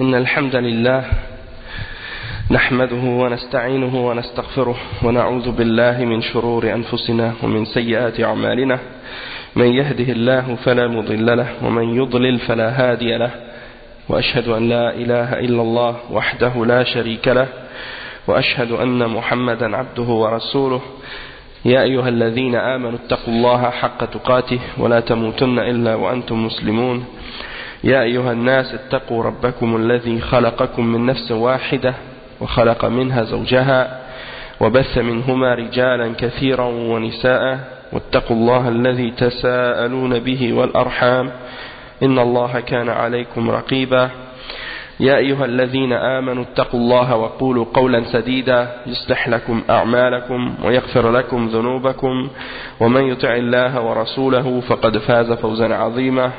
إن الحمد لله نحمده ونستعينه ونستغفره ونعوذ بالله من شرور أنفسنا ومن سيئات أعمالنا من يهده الله فلا مضل له ومن يضلل فلا هادي له وأشهد أن لا إله إلا الله وحده لا شريك له وأشهد أن محمدا عبده ورسوله يا أيها الذين آمنوا اتقوا الله حق تقاته ولا تموتن إلا وأنتم مسلمون يا أيها الناس اتقوا ربكم الذي خلقكم من نفس واحدة وخلق منها زوجها وبث منهما رجالا كثيرا ونساء واتقوا الله الذي تساءلون به والأرحام إن الله كان عليكم رقيبا يا أيها الذين آمنوا اتقوا الله وقولوا قولا سديدا يصلح لكم أعمالكم ويغفر لكم ذنوبكم ومن يطع الله ورسوله فقد فاز فوزا عظيما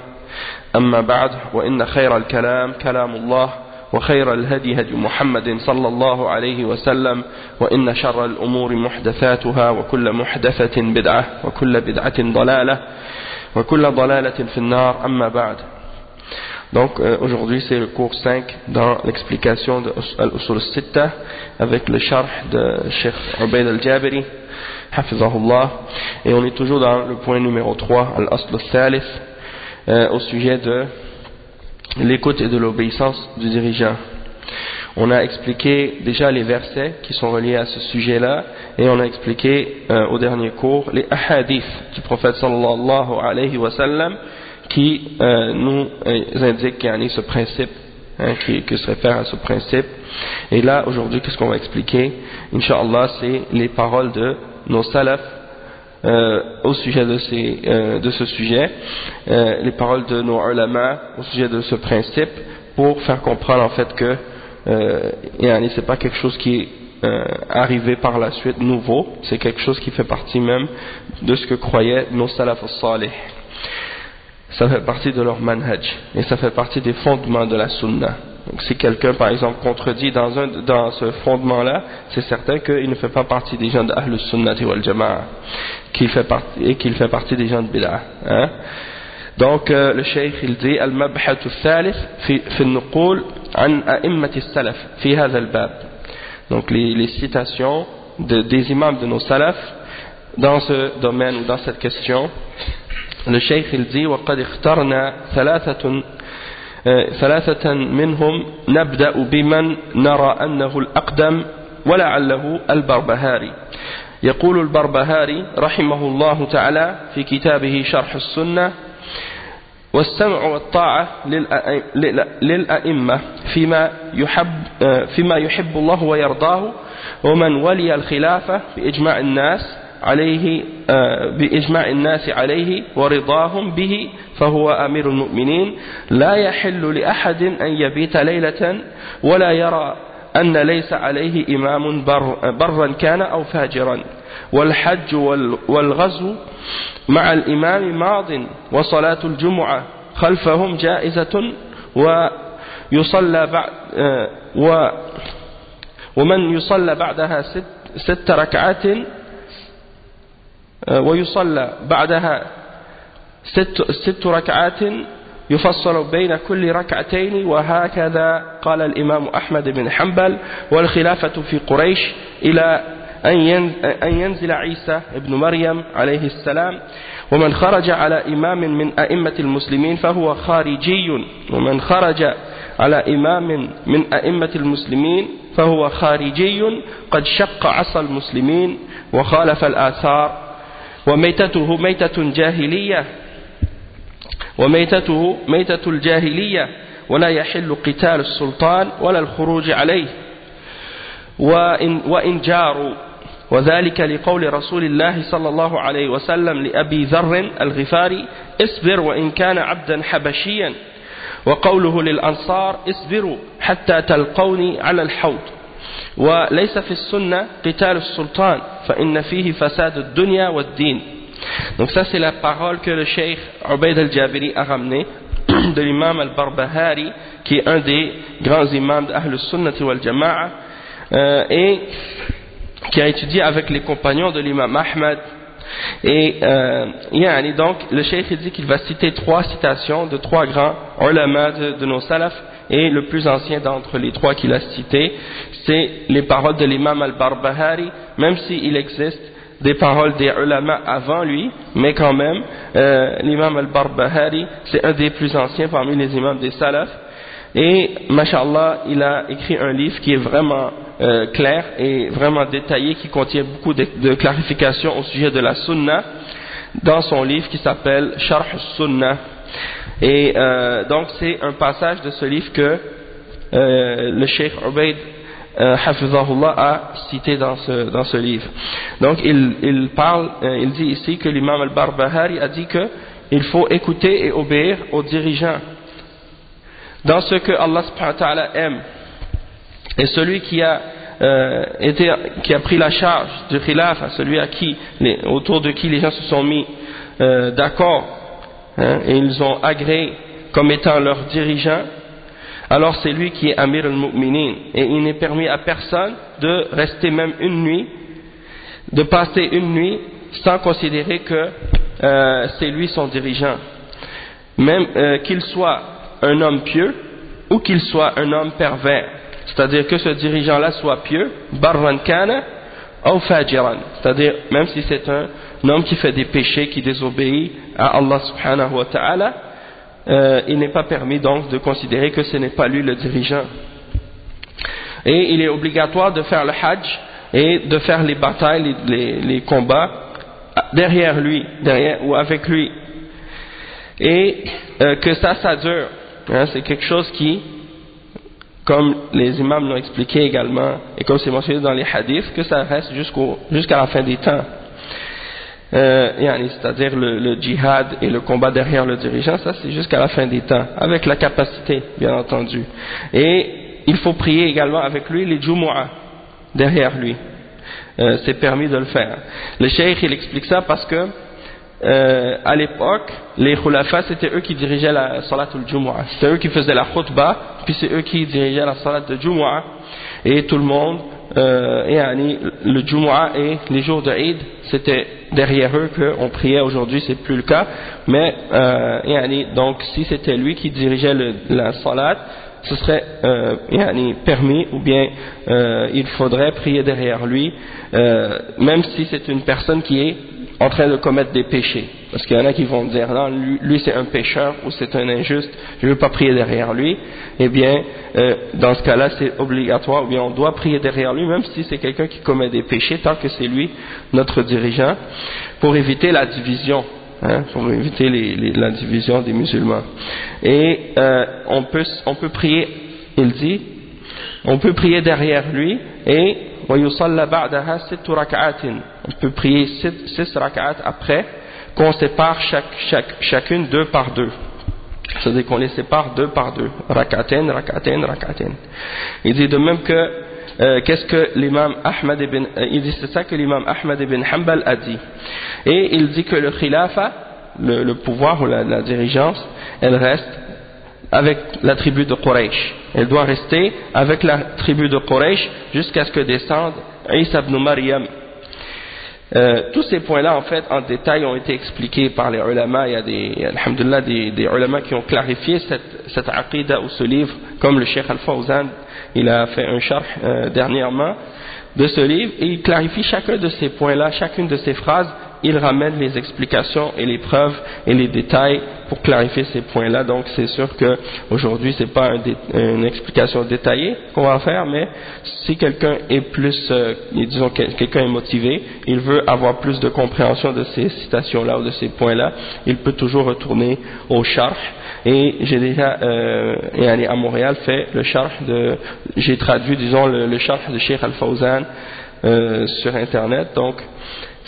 أما بعد وإن خير الكلام كلام الله وخير الهدي هدي محمد صلى الله عليه وسلم وإن شر الأمور محدثاتها وكل محدثة بدعة وكل بدعة ضلالة وكل ضلالة في النار أما بعد. Donc aujourd'hui c'est le cours 5 dans l'explication de Al-Usul al-Sitta avec le sharh de Cheikh Ubayd al-Jabiri hafizahullah, et on est toujours dans le point numéro 3 Al-Asl al-Thalith au sujet de l'écoute et de l'obéissance du dirigeant. On a expliqué déjà les versets qui sont reliés à ce sujet-là, et on a expliqué au dernier cours les ahadiths du prophète sallallahu alayhi wa sallam qui nous indiquent ce principe, qui se réfère à ce principe. Et là aujourd'hui qu'est-ce qu'on va expliquer, Inch'Allah, c'est les paroles de nos salafs au sujet de ce sujet, les paroles de nos ulama au sujet de ce principe, pour faire comprendre en fait que c'est pas quelque chose qui est arrivé par la suite nouveau, c'est quelque chose qui fait partie même de ce que croyaient nos salaf as-salih. Ça fait partie de leur manhaj et ça fait partie des fondements de la sunna. Donc si quelqu'un par exemple contredit dans ce fondement là, c'est certain qu'il ne fait pas partie des gens de Ahlus Sunnati wal Jama'a, qu'il fait partie des gens de Bid'ah, hein? Donc le cheikh il dit al-mabhath al-thalith fi an-nuqul an a'immat as-salaf fi hadha al-bab. Donc les citations des imams de nos salafs dans ce domaine ou dans cette question. Le cheikh il dit وقد اخترنا ثلاثة منهم نبدأ بمن نرى أنه الأقدم ولعله البربهاري. يقول البربهاري رحمه الله تعالى في كتابه شرح السنة: والسمع والطاعة للأئمة فيما يحب الله ويرضاه، ومن ولي الخلافة بإجماع الناس عليه ورضاهم به فهو أمير المؤمنين، لا يحل لأحد أن يبيت ليلة ولا يرى أن ليس عليه إمام برا كان أو فاجرا، والحج والغزو مع الإمام ماض، وصلاة الجمعة خلفهم جائزة، ومن يصلى بعدها ست ركعات ويصلى بعدها ست ركعات يفصل بين كل ركعتين، وهكذا قال الإمام أحمد بن حنبل. والخلافة في قريش إلى أن ينزل عيسى ابن مريم عليه السلام، ومن خرج على إمام من أئمة المسلمين فهو خارجي، ومن خرج على إمام من أئمة المسلمين فهو خارجي قد شق عصا المسلمين وخالف الآثار، وميتته ميتة الجاهلية، ولا يحل قتال السلطان ولا الخروج عليه وإن جاروا، وذلك لقول رسول الله صلى الله عليه وسلم لأبي ذر الغفاري: اصبر وإن كان عبدا حبشيا، وقوله للأنصار: اصبروا حتى تلقوني على الحوض. وليس في السنة قتال السلطان فإن فيه فساد الدنيا والدين. Donc ça c'est la parole que le cheikh Ubayd al-Jabiri a ramené de l'imam al-Barbahari, qui est un des grands imams d'Ahl Sunnati wal Jama'a, et qui a étudié avec les compagnons de l'imam Ahmad. Et donc le cheikh dit qu'il va citer trois citations de trois grands ulama de nos salafs et le plus ancien d'entre les trois qu'il a cités, c'est les paroles de l'imam al-Barbahari, même s'il existe des paroles des ulama avant lui, mais quand même, l'imam al-Barbahari, c'est un des plus anciens parmi les imams des salafs, et, mashallah, il a écrit un livre qui est vraiment clair et vraiment détaillé, qui contient beaucoup de clarifications au sujet de la sunna, dans son livre qui s'appelle Sharh Sunnah. Et donc c'est un passage de ce livre que le Cheikh Ubaid Hafizahullah a cité dans ce livre. Donc il dit ici que l'imam al-Barbahari a dit que il faut écouter et obéir aux dirigeants dans ce que Allah subhanahu wa ta'ala aime. Et celui qui a pris la charge du khilaf, celui autour de qui les gens se sont mis d'accord, et ils ont agréé comme étant leur dirigeant, alors c'est lui qui est Amir al-Mu'minin, et il n'est permis à personne de rester même une nuit, de passer une nuit sans considérer que c'est lui son dirigeant, même qu'il soit un homme pieux ou qu'il soit un homme pervers, c'est-à-dire que ce dirigeant-là soit pieux, barran kana ou fajiran, c'est-à-dire même si c'est un homme qui fait des péchés, qui désobéit à Allah subhanahu wa ta'ala, il n'est pas permis donc de considérer que ce n'est pas lui le dirigeant. Et il est obligatoire de faire le hajj et de faire les batailles, les combats derrière lui, ou avec lui, et que ça dure, c'est quelque chose qui, comme les imams l'ont expliqué également, et comme c'est mentionné dans les hadiths, que ça reste jusqu'à la fin des temps. C'est-à-dire le djihad et le combat derrière le dirigeant, ça c'est jusqu'à la fin des temps, avec la capacité, bien entendu. Et il faut prier également avec lui les Jumu'ah, derrière lui. C'est permis de le faire. Le cheikh il explique ça parce que à l'époque, les khulafas, c'était eux qui dirigeaient la salat al-Jumu'ah. C'était eux qui faisaient la khutbah, puis c'est eux qui dirigeaient la salat de Jumu'ah. Et tout le monde, le Jumu'ah et les jours de Eid, c'était derrière eux qu'on priait. Aujourd'hui, c'est plus le cas. Mais, donc, si c'était lui qui dirigeait la salat, ce serait permis, ou bien il faudrait prier derrière lui, même si c'est une personne qui est en train de commettre des péchés, parce qu'il y en a qui vont dire non, lui c'est un pécheur ou c'est un injuste, je ne veux pas prier derrière lui. Eh bien dans ce cas là c'est obligatoire, ou bien on doit prier derrière lui même si c'est quelqu'un qui commet des péchés, tant que c'est lui notre dirigeant, pour éviter la division, pour éviter la division des musulmans. Et on peut prier, il dit, on peut prier derrière lui, et on peut prier 6 rak'at après, qu'on sépare chacune 2 par 2. C'est-à-dire qu'on les sépare 2 par 2. Rak'aten, rak'aten, rak'aten. Il dit de même que, qu'est-ce que l'imam Ahmad ibn, il dit c'est ça que l'imam Ahmad ibn Hanbal a dit. Et il dit que le khilafa, le pouvoir ou la dirigeance, elle reste avec la tribu de Quraysh. Elle doit rester avec la tribu de Quraysh jusqu'à ce que descende Isa ibn Maryam. Tous ces points-là, en fait, en détail, ont été expliqués par les ulama. Il y a des ulama qui ont clarifié cette aqida ou ce livre, comme le Cheikh Al-Fawzan, il a fait un sharh dernièrement de ce livre, et il clarifie chacun de ces points-là, chacune de ces phrases, il ramène les explications et les preuves et les détails pour clarifier ces points-là. Donc c'est sûr que aujourd'hui c'est pas une explication détaillée qu'on va faire, mais si quelqu'un est plus, disons quelqu'un est motivé, il veut avoir plus de compréhension de ces citations-là ou de ces points-là, il peut toujours retourner au sharh. Et j'ai déjà à Montréal fait le sharh j'ai traduit disons le sharh de Cheikh Al-Fawzan sur internet. Donc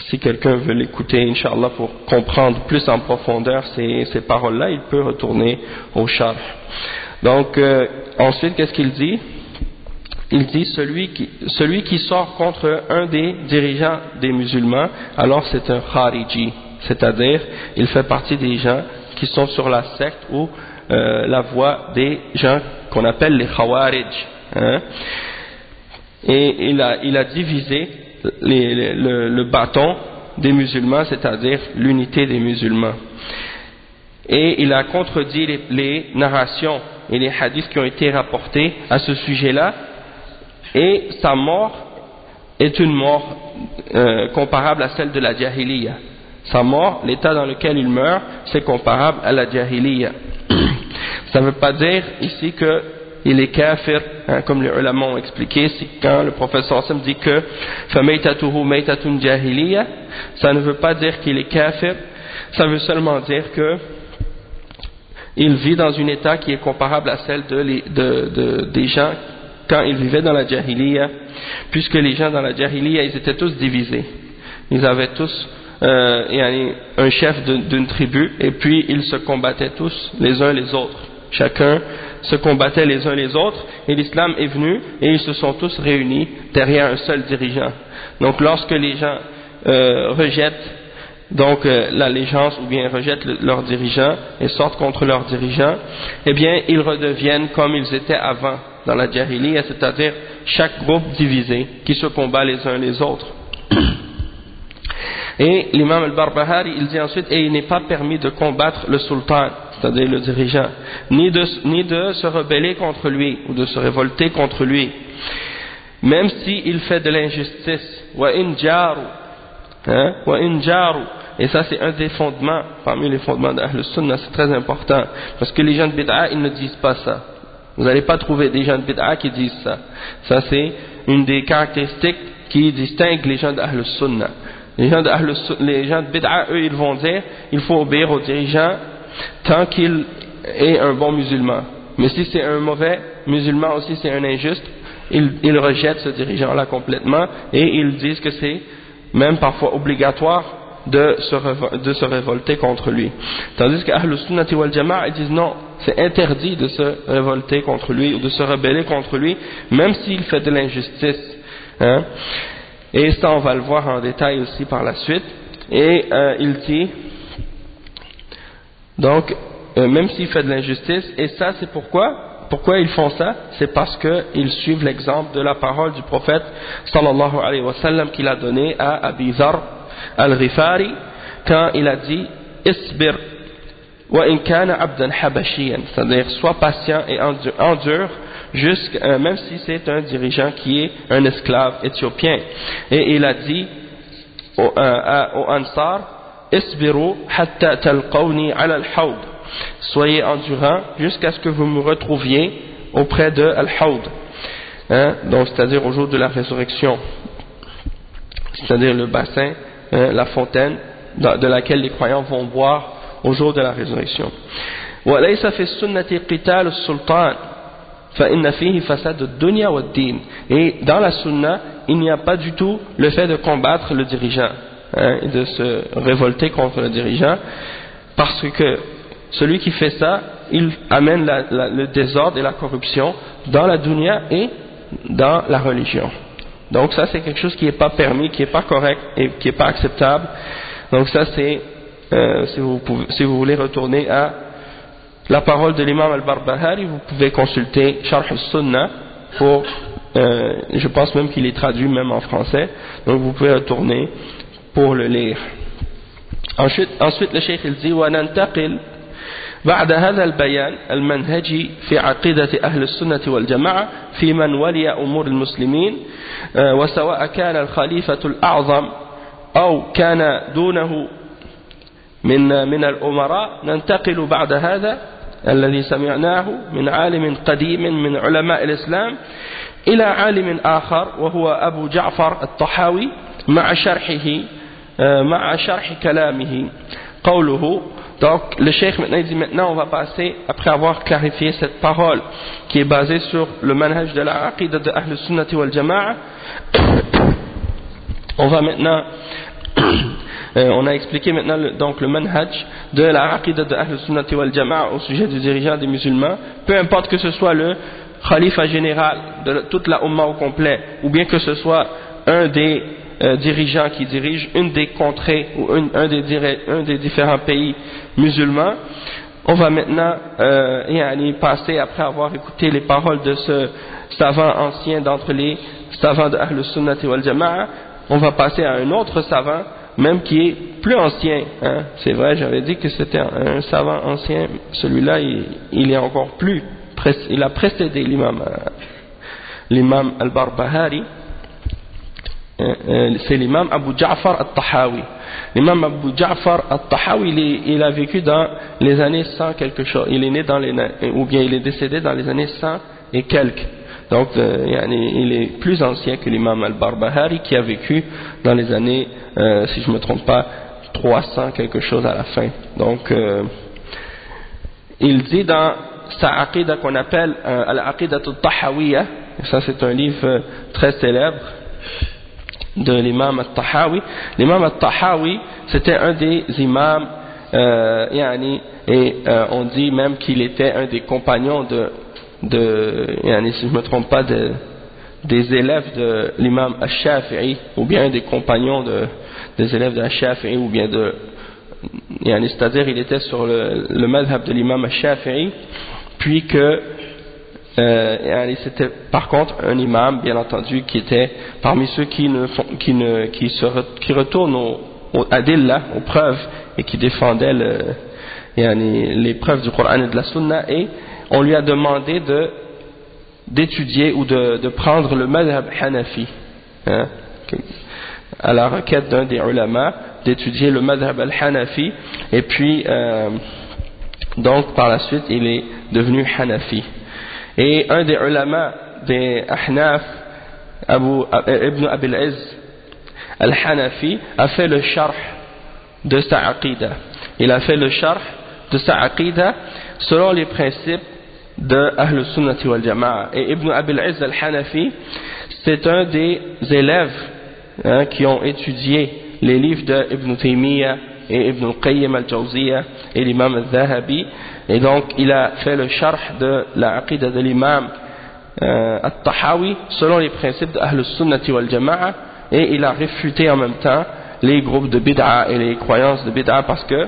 si quelqu'un veut l'écouter, Inch'Allah, pour comprendre plus en profondeur ces paroles-là, il peut retourner au sharh. Donc, ensuite, qu'est-ce qu'il dit? Il dit celui qui sort contre un des dirigeants des musulmans, alors c'est un khariji, c'est-à-dire, il fait partie des gens qui sont sur la secte ou la voie des gens qu'on appelle les khawarij. Et il a divisé le bâton des musulmans, c'est-à-dire l'unité des musulmans. Et il a contredit les narrations et les hadiths qui ont été rapportés à ce sujet-là, et sa mort est une mort comparable à celle de la jahiliya. Sa mort, l'état dans lequel il meurt, c'est comparable à la jahiliya. Ça ne veut pas dire ici qu'il est kafir, hein, comme les ulama ont expliqué, c'est quand le professeur Sam dit que فَمَيْتَتُهُ مَيْتَةٌ جَاهِلِيَّةٌ, ça ne veut pas dire qu'il est kafir, ça veut seulement dire que il vit dans un état qui est comparable à celle des gens quand ils vivaient dans la jahiliya, puisque les gens dans la jahiliya, ils étaient tous divisés. Ils avaient tous un chef d'une tribu, et puis ils se combattaient tous les uns les autres. Chacun se combattait les uns les autres, et l'islam est venu, et ils se sont tous réunis derrière un seul dirigeant. Donc lorsque les gens rejettent l'allégeance ou bien rejettent leur dirigeant et sortent contre leur dirigeant, eh bien ils redeviennent comme ils étaient avant dans la jahiliya, c'est-à-dire chaque groupe divisé qui se combat les uns les autres. Et l'imam al-Barbahari, il dit ensuite, et il n'est pas permis de combattre le sultan, c'est-à-dire le dirigeant, ni de se rebeller contre lui ou de se révolter contre lui, même s'il fait de l'injustice. Wa in jaru, wa in jaru. Et ça c'est un des fondements, parmi les fondements d'Ahl Sunnah, c'est très important, parce que les gens de bid'a, ils ne disent pas ça. Vous n'allez pas trouver des gens de bid'a qui disent ça. Ça c'est une des caractéristiques qui distinguent les gens d'Ahl Sunnah. Les gens de bid'a, eux, ils vont dire, il faut obéir aux dirigeants tant qu'il est un bon musulman. Mais si c'est un mauvais musulman aussi, c'est un injuste, ils rejettent ce dirigeant-là complètement, et ils disent que c'est même parfois obligatoire de se révolter contre lui. Tandis qu'Ahl Sunnati wal Jama'a, ils disent non, c'est interdit de se révolter contre lui ou de se rebeller contre lui, même s'il fait de l'injustice. Hein? Et ça, on va le voir en détail aussi par la suite. Et il dit, donc, même s'il fait de l'injustice, et ça c'est pourquoi ils font ça? C'est parce qu'ils suivent l'exemple de la parole du prophète sallallahu alayhi wa sallam qu'il a donné à Abi Dharr al-Ghifari quand il a dit isbir wa in kana abdan habashiyan, c'est-à-dire sois patient et endure même si c'est un dirigeant qui est un esclave éthiopien. Et il a dit au Ansar isbiru hatta talqawni ala al-hawd, soyez endurants jusqu'à ce que vous me retrouviez auprès de al-hawd, donc c'est-à-dire au jour de la résurrection, c'est-à-dire le bassin, la fontaine de laquelle les croyants vont boire au jour de la résurrection. وَلَيْسَ فِي السُّنَّةِ قِتَالُ السُّلْطَانِ فَإِنَّ فِيهِ فَسَادُ الدُّنْيَا وَالدِّينِ. Et dans la sunna, il n'y a pas du tout le fait de combattre le dirigeant, et de se révolter contre le dirigeant, parce que celui qui fait ça, il amène le désordre et la corruption dans la dunya et dans la religion. Donc ça c'est quelque chose qui n'est pas permis, qui n'est pas correct et qui n'est pas acceptable. Donc ça c'est, si vous voulez retourner à la parole de l'imam al-Barbahari, vous pouvez consulter Sharh al-Sunnah pour, je pense même qu'il est traduit même en français, donc vous pouvez retourner pour le lire. Ensuite le cheikh il dit وَنَنْتَقِلْ بعد هذا البيان المنهجي في عقيدة أهل السنة والجماعة في من ولي أمور المسلمين وسواء كان الخليفة الأعظم أو كان دونه من الأمراء، ننتقل بعد هذا الذي سمعناه من عالم قديم من علماء الإسلام إلى عالم آخر وهو أبو جعفر الطحاوي مع شرح كلامه قوله. Donc le cheikh maintenant il dit, maintenant on va passer, après avoir clarifié cette parole qui est basée sur le manhaj de la aqidah de Ahl Sunnati wal Jama'a, on va maintenant on a expliqué maintenant donc le manhaj de la aqidah de Ahl Sunnati wal Jama'a au sujet du dirigeant des musulmans, peu importe que ce soit le khalifa général de toute la Ummah au complet, ou bien que ce soit un des dirigeants qui dirige une des contrées ou un des différents pays musulmans. On va maintenant passer, après avoir écouté les paroles de ce savant ancien d'entre les savants de Ahl Sunnati wal Jama'a, on va passer à un autre savant même qui est plus ancien, c'est vrai, j'avais dit que c'était un savant ancien, celui-là il est encore plus il a précédé l'imam al-Barbahari, c'est l'imam Abu Ja'far al-Tahawi. L'imam Abu Ja'far al-Tahawi, il a vécu dans les années 100 quelque chose, il est né dans ou bien il est décédé dans les années 100 et quelques. Donc il est plus ancien que l'imam al-Barbahari qui a vécu dans les années, si je ne me trompe pas, 300 quelque chose à la fin. Donc il dit dans sa aqida qu'on appelle al-Aqidat al-Tahawiyya, ça c'est un livre très célèbre de l'imam al-Tahawi. L'imam al-Tahawi, c'était un des imams, on dit même qu'il était un des compagnons si je ne me trompe pas, des élèves de l'imam al-Shafi'i, ou bien des compagnons des élèves de al-Shafi'i, ou bien c'est-à-dire il était sur le madhab de l'imam al-Shafi'i, puis que c'était par contre un imam, bien entendu, qui était parmi ceux qui retournent aux adillah, aux preuves, et qui défendaient les preuves du Coran et de la Sunna, et on lui a demandé d'étudier ou de prendre le madhab hanafi, à la requête d'un des ulama, d'étudier le madhab al-hanafi, et puis donc par la suite il est devenu hanafi. Et un des ulama des Ahnaf, Ibn Abil Izz al-Hanafi, a fait le sharh de sa aqida. Il a fait le sharh de sa aqida selon les principes de Ahl Sunnati wal Jama'a. Et Ibn Abil Izz al-Hanafi, c'est un des élèves qui ont étudié les livres de Ibn Taymiyyah et Ibn al-Qayyim al-Jawziyya et l'imam al-Dhahabi. Et donc il a fait le sharh de la aqida de l'imam al-Tahawi selon les principes de Ahl Sunnati wal Jama'a, et il a réfuté en même temps les groupes de bid'a et les croyances de bid'a, parce que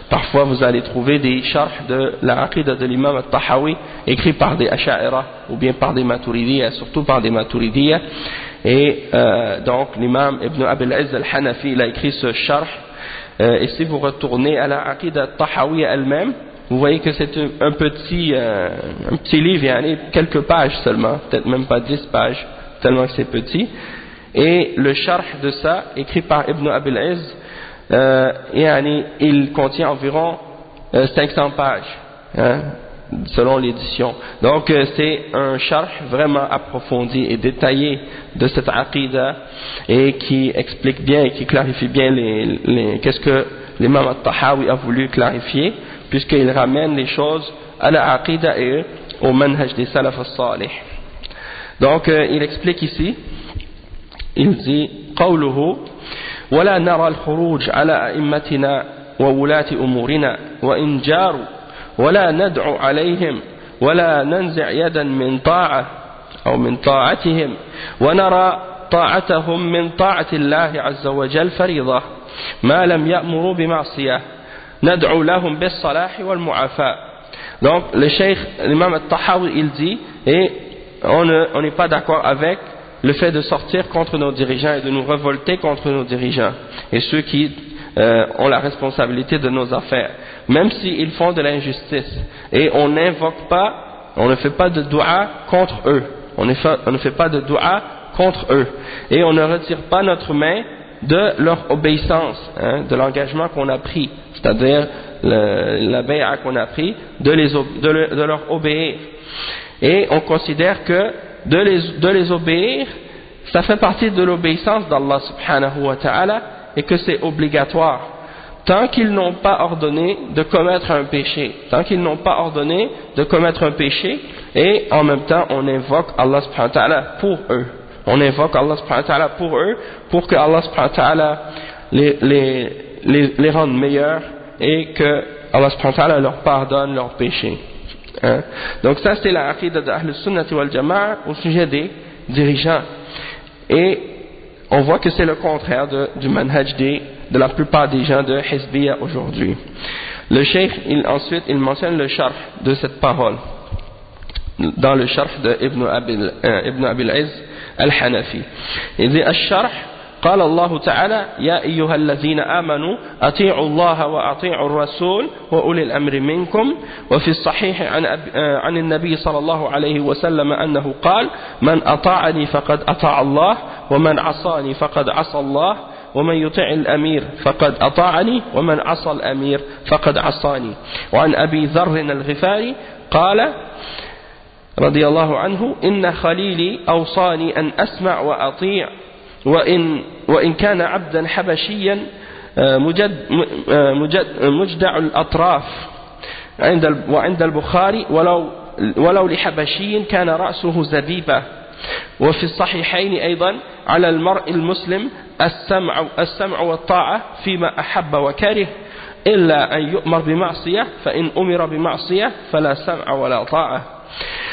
parfois vous allez trouver des sharhs de la aqida de l'imam al-Tahawi écrits par des Asha'ira ou bien par des Maturidiyya, surtout par des Maturidiyya. Et donc l'imam Ibn Abil Izz al-Hanafi, il a écrit ce sharh, et si vous retournez à la aqida al-Tahawiyya elle-même, vous voyez que c'est un petit livre, quelques pages seulement, peut-être même pas 10 pages, tellement que c'est petit. Et le sharh de ça, écrit par Ibn Abil Izz, il contient environ 500 pages, selon l'édition. Donc c'est un sharh vraiment approfondi et détaillé de cette aqida, et qui explique bien et qui clarifie bien qu'est-ce que l'imam al-Tahawi a voulu clarifier, puisqu'il ramène les choses à la aqida et au manhaj des salaf al-salih. Donc il explique ici, il dit قوله ولا نرى الخروج على أئمتنا وولاة أمورنا وإن جاروا ولا ندعو عليهم ولا ننزع يدا من طاعة أو من طاعتهم ونرى طاعتهم من طاعة الله عز وجل فريضة ما لم يأمروا بمعصية ندعو لهم بالصلاح والمعافاة. Donc le cheikh, l'imam al-Tahawi, il dit, et on n'est pas d'accord avec le fait de sortir contre nos dirigeants et de nous révolter contre nos dirigeants et ceux qui ont la responsabilité de nos affaires, même s'ils font de l'injustice. Et on n'invoque pas, on ne fait pas de dua contre eux, on ne fait pas de dua contre eux, et on ne retire pas notre main de leur obéissance, de l'engagement qu'on a pris, c'est-à-dire la bay'a qu'on a pris, de leur obéir. Et on considère que de les obéir, ça fait partie de l'obéissance d'Allah subhanahu wa ta'ala, et que c'est obligatoire tant qu'ils n'ont pas ordonné de commettre un péché, et en même temps on invoque Allah subhanahu wa ta'ala pour eux, pour que Allah subhanahu wa ta'ala les rende meilleurs, et que Allah subhanahu wa ta'ala leur pardonne leurs péchés. Donc ça c'est la aqida de Ahl Sunnati wal Jama'a au sujet des dirigeants, et on voit que c'est le contraire du manhaj de la plupart des gens de Hizbiyya aujourd'hui. Le cheikh ensuite il mentionne le sharh de cette parole dans le sharh de Ibn Abil Izz al-Hanafi. Il dit al-sharh قال الله تعالى يا أيها الذين آمنوا أطيعوا الله وأطيعوا الرسول وأولي الأمر منكم وفي الصحيح عن النبي صلى الله عليه وسلم أنه قال من أطاعني فقد أطاع الله ومن عصاني فقد عصى الله ومن يطع الأمير فقد أطاعني ومن عصى الأمير فقد عصاني. وعن أبي ذر الغفاري قال رضي الله عنه إن خليلي أوصاني أن أسمع وأطيع وإن كان عبدا حبشيا مجدع الأطراف وعند البخاري ولو لحبشي كان رأسه زبيبة. وفي الصحيحين أيضا على المرء المسلم السمع والطاعة فيما أحب وكره إلا أن يؤمر بمعصية فإن أمر بمعصية فلا سمع ولا طاعة.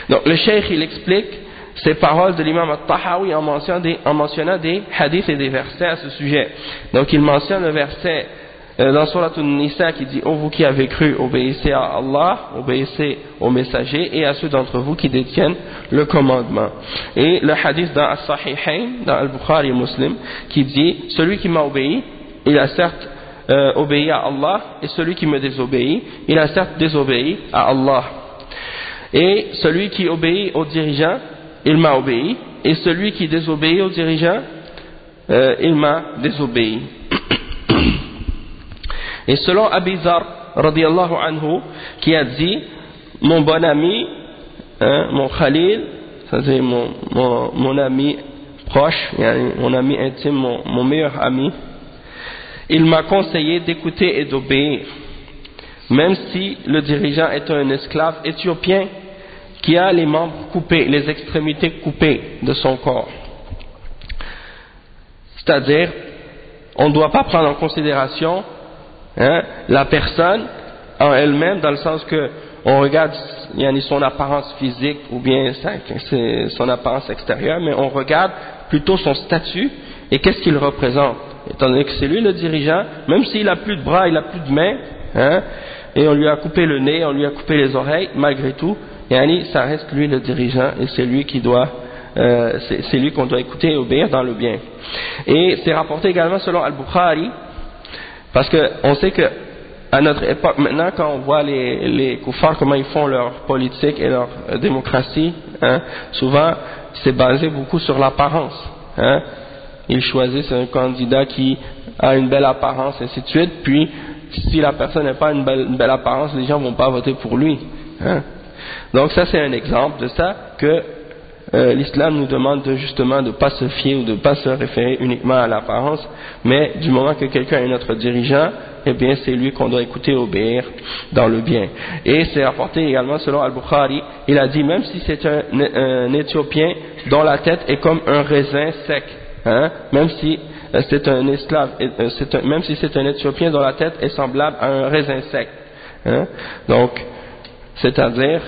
Donc le cheikh il explique ces paroles de l'imam al-Tahawi en mentionnant des hadiths et des versets à ce sujet. Donc il mentionne le verset dans Surat An-Nisa qui dit: ô vous qui avez cru, obéissez à Allah, obéissez aux messagers et à ceux d'entre vous qui détiennent le commandement. Et le hadith dans As-Sahihain, dans Al-Bukhari et Muslim, qui dit: celui qui m'a obéi, il a certes obéi à Allah, et celui qui me désobéit, il a certes désobéi à Allah. Et celui qui obéit aux dirigeants, il m'a obéi, et celui qui désobéit aux dirigeants, il m'a désobéi. Et selon Abi Dhar radiyallahu anhu, qui a dit: mon bon ami, mon Khalil, c'est-à-dire mon ami proche, mon ami intime, mon meilleur ami, il m'a conseillé d'écouter et d'obéir, même si le dirigeant est un esclave éthiopien qui a les membres coupés, les extrémités coupées de son corps. C'est-à-dire, on ne doit pas prendre en considération la personne en elle-même, dans le sens que on regarde son apparence physique ou bien son apparence extérieure, mais on regarde plutôt son statut et qu'est-ce qu'il représente. Étant donné que c'est lui le dirigeant, même s'il a plus de bras, il a plus de mains, et on lui a coupé le nez, on lui a coupé les oreilles, malgré tout, ça reste lui le dirigeant et c'est lui qui doit, c'est lui qu'on doit écouter et obéir dans le bien. Et c'est rapporté également selon Al-Bukhari, parce que on sait que à notre époque maintenant, quand on voit les koufars comment ils font leur politique et leur démocratie, souvent c'est basé beaucoup sur l'apparence. Ils choisissent un candidat qui a une belle apparence, ainsi de suite, puis si la personne n'a pas une belle apparence, les gens ne vont pas voter pour lui. Donc ça c'est un exemple de ça que l'islam nous demande justement de ne pas se fier ou de ne pas se référer uniquement à l'apparence, mais du moment que quelqu'un est notre dirigeant, eh bien c'est lui qu'on doit écouter et obéir dans le bien. Et c'est rapporté également selon Al-Bukhari, il a dit même si c'est un Éthiopien dont la tête est comme un raisin sec, même si c'est un esclave, même si c'est un Éthiopien dont la tête est semblable à un raisin sec, donc c'est-à-dire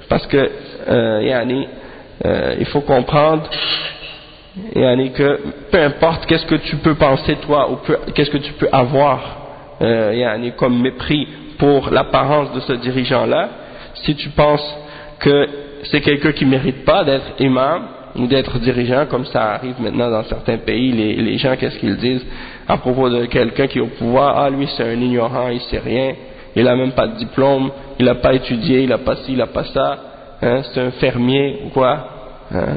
parce que il faut comprendre que peu importe qu'est-ce que tu peux penser toi ou qu'est-ce que tu peux avoir comme mépris pour l'apparence de ce dirigeant-là, si tu penses que c'est quelqu'un qui ne mérite pas d'être imam ou d'être dirigeant, comme ça arrive maintenant dans certains pays, les gens qu'est-ce qu'ils disent à propos de quelqu'un qui est au pouvoir: ah lui c'est un ignorant, il sait rien, il n'a même pas de diplôme, il n'a pas étudié, il n'a pas ci, il n'a pas ça, c'est un fermier ou quoi.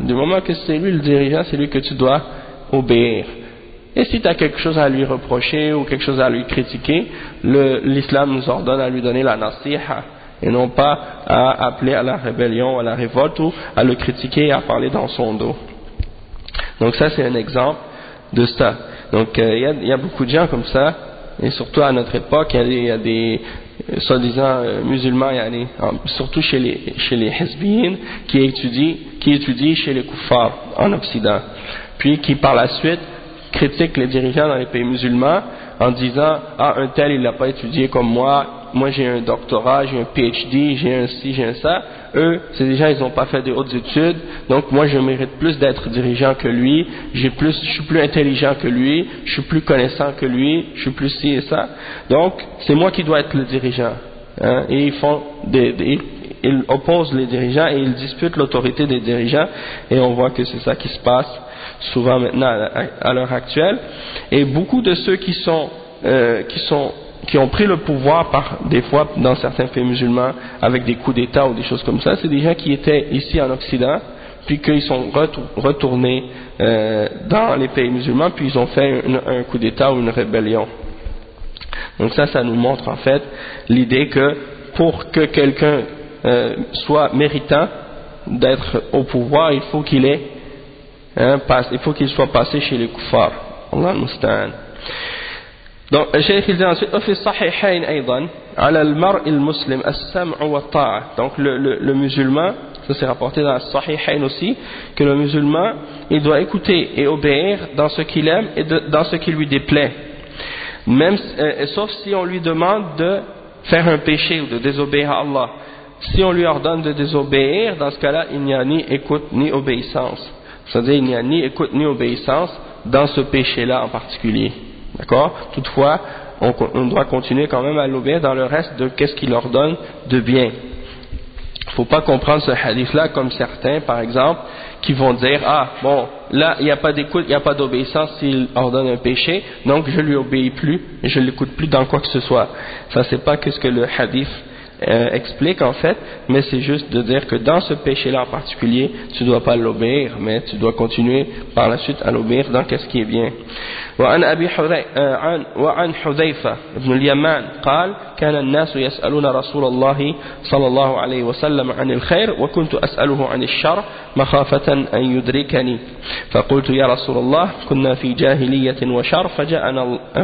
Du moment que c'est lui le dirigeant, c'est lui que tu dois obéir. Et si tu as quelque chose à lui reprocher ou quelque chose à lui critiquer, l'islam nous ordonne à lui donner la nasiha et non pas à appeler à la rébellion, à la révolte ou à le critiquer et à parler dans son dos. Donc ça c'est un exemple de ça. Donc il y a beaucoup de gens comme ça, et surtout à notre époque il y a des soi-disant musulmans, surtout chez les hizbiyin qui étudient chez les kuffars en Occident, puis qui par la suite critiquent les dirigeants dans les pays musulmans en disant: ah un tel il n'a pas étudié comme moi j'ai un doctorat, j'ai un PhD, j'ai un ci, j'ai un ça. Eux, c'est des gens, ils n'ont pas fait de hautes études, donc moi je mérite plus d'être dirigeant que lui, je suis plus intelligent que lui, je suis plus connaissant que lui, je suis plus ci et ça, donc c'est moi qui dois être le dirigeant. Et ils font il oppose les dirigeants et il dispute l'autorité des dirigeants, et on voit que c'est ça qui se passe souvent maintenant à l'heure actuelle. Et beaucoup de ceux qui ont pris le pouvoir des fois dans certains pays musulmans avec des coups d'État ou des choses comme ça, c'est des gens qui étaient ici en Occident, puis qu'ils sont retournés dans les pays musulmans, puis ils ont fait un coup d'État ou une rébellion. Donc ça nous montre en fait l'idée que pour que quelqu'un soit méritant d'être au pouvoir, il faut qu'il soit passé chez les kuffars. Allah musta'an. Donc le cheikh il dit ensuite وفي الصحيحين أيضا على المرء المسلم السمع والطاعة. Donc le musulman, ça c'est rapporté dans le Sahihain aussi, que le musulman il doit écouter et obéir dans ce qu'il aime et dans ce qui lui déplaît, même sauf si on lui demande de faire un péché ou de désobéir à Allah. Si on lui ordonne de désobéir, dans ce cas-là il n'y a ni écoute ni obéissance, c'est-à-dire il n'y a ni écoute ni obéissance dans ce péché-là en particulier. D'accord? Toutefois, on doit continuer quand même à l'obéir dans le reste de qu'est-ce qu'il ordonne de bien. Il ne faut pas comprendre ce hadith-là comme certains, par exemple, qui vont dire, ah, bon, là, il n'y a pas d'écoute, il n'y a pas d'obéissance s'il ordonne un péché, donc je ne lui obéis plus, et je ne l'écoute plus dans quoi que ce soit. Ça, c'est pas ce que le hadith explique en fait, mais c'est juste de dire que dans ce péché-là en particulier, tu ne dois pas l'obéir, mais tu dois continuer par la suite à l'obéir dans qu'est-ce qui est bien. وعن حذيفة بن اليمان قال كان الناس يسألون رسول الله صلى الله عليه وسلم عن الخير وكنت أسأله عن الشر مخافة أن يدركني فقلت يا رسول الله كنا في جاهلية وشر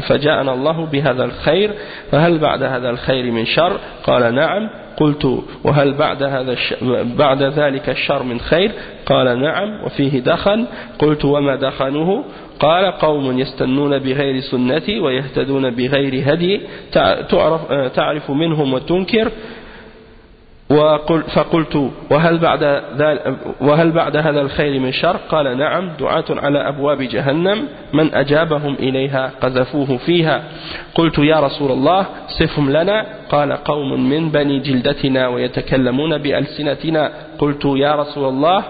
فجاءنا الله بهذا الخير فهل بعد هذا الخير من شر قال نعم قلت وهل بعد ذلك الشر من خير قال نعم وفيه دخن قلت وما دخنه قال قوم يستنون بغير سنتي ويهتدون بغير هدي تعرف منهم وتنكر فقلت وهل بعد هذا الخير من شر قال نعم دعاة على أبواب جهنم من أجابهم إليها قذفوه فيها قلت يا رسول الله صفهم لنا قال قوم من بني جلدتنا ويتكلمون بألسنتنا قلت يا رسول الله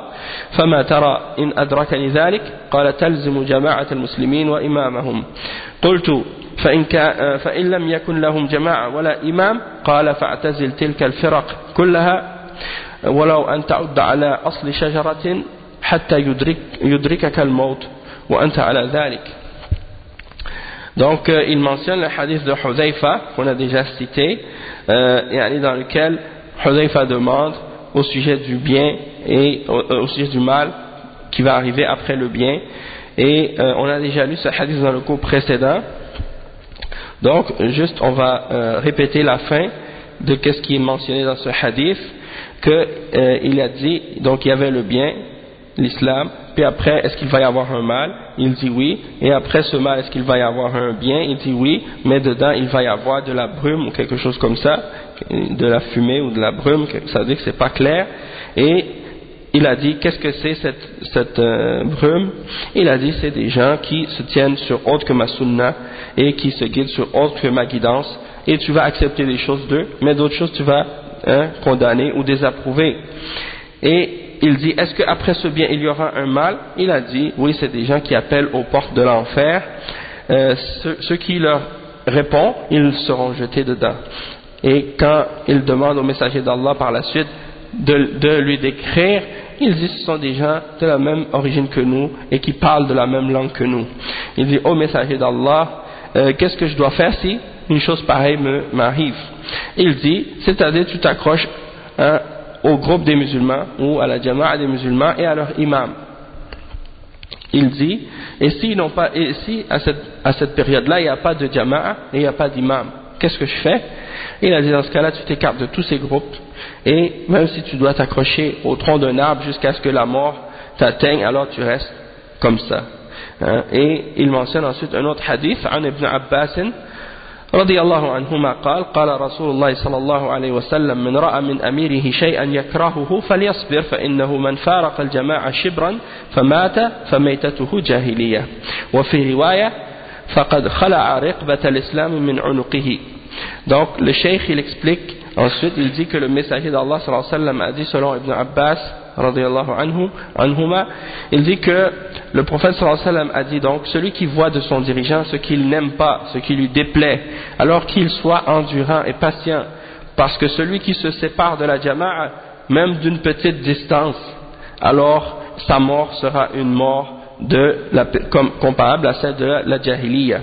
فما ترى إن أدركني ذلك قال تلزم جماعة المسلمين وإمامهم قلت فإن لم يكن لهم جماعة ولا إمام قال فاعتزل تلك الفرق كلها ولو أن تعد على أصل شجرة حتى يدركك الموت وأنت على ذلك. Donc il mentionne le hadith de Hudhayfa qu'on a déjà cité, dans lequel Hudhayfa demande au sujet du bien et au sujet du mal qui va arriver après le bien, et on a déjà lu ce hadith dans le cours précédent. Donc juste on va répéter la fin de qu'est-ce qui est mentionné dans ce hadith, que il a dit, donc il y avait le bien, l'islam, puis après est-ce qu'il va y avoir un mal, il dit oui, et après ce mal est-ce qu'il va y avoir un bien, il dit oui, mais dedans il va y avoir de la brume ou quelque chose comme ça, de la fumée ou de la brume, ça veut dire que c'est pas clair. Et il a dit qu'est-ce que c'est cette brume? Il a dit c'est des gens qui se tiennent sur autre que ma sunna et qui se guident sur autre que ma guidance, et tu vas accepter des choses d'eux, mais d'autres choses tu vas condamner ou désapprouver. Et il dit est-ce qu'après ce bien il y aura un mal? Il a dit oui, c'est des gens qui appellent aux portes de l'enfer, ceux qui leur répondent ils seront jetés dedans. Et quand il demande au messager d'Allah par la suite de lui décrire, il dit ce sont des gens de la même origine que nous et qui parlent de la même langue que nous. Il dit au messager d'Allah, qu'est-ce que je dois faire si une chose pareille m'arrive? Il dit, c'est-à-dire tu t'accroches au groupe des musulmans ou à la jama'a des musulmans et à leur imam. Il dit, et si à cette période-là il n'y a pas de jama'a et il n'y a pas d'imam, qu'est-ce que je fais? Il a dit dans ce cas-là tu t'écartes de tous ces groupes, et même si tu dois t'accrocher au tronc d'un arbre jusqu'à ce que la mort t'atteigne, alors tu restes comme ça. Et il mentionne ensuite un autre hadith عن ابن عباس رضي الله عنهما قال رسول الله صلى الله عليه وسلم من رأى من أميره شيئا يكرهه فليصبر فإنه من فارق الجماعة شبرا فمات فميتته جاهلية وفي رواية فقد خلع رقبة الإسلام من عنقه. Donc le cheikh il explique Ensuite, il dit que le messager d'Allah sallallahu alayhi wa sallam a dit, selon Ibn Abbas radiyallahu anhuma, il dit que le prophète sallallahu alayhi wa sallam a dit donc, celui qui voit de son dirigeant ce qu'il n'aime pas, ce qui lui déplaît, alors qu'il soit endurant et patient, parce que celui qui se sépare de la jama'a, même d'une petite distance, alors sa mort sera une mort comparable à celle de la jahiliya.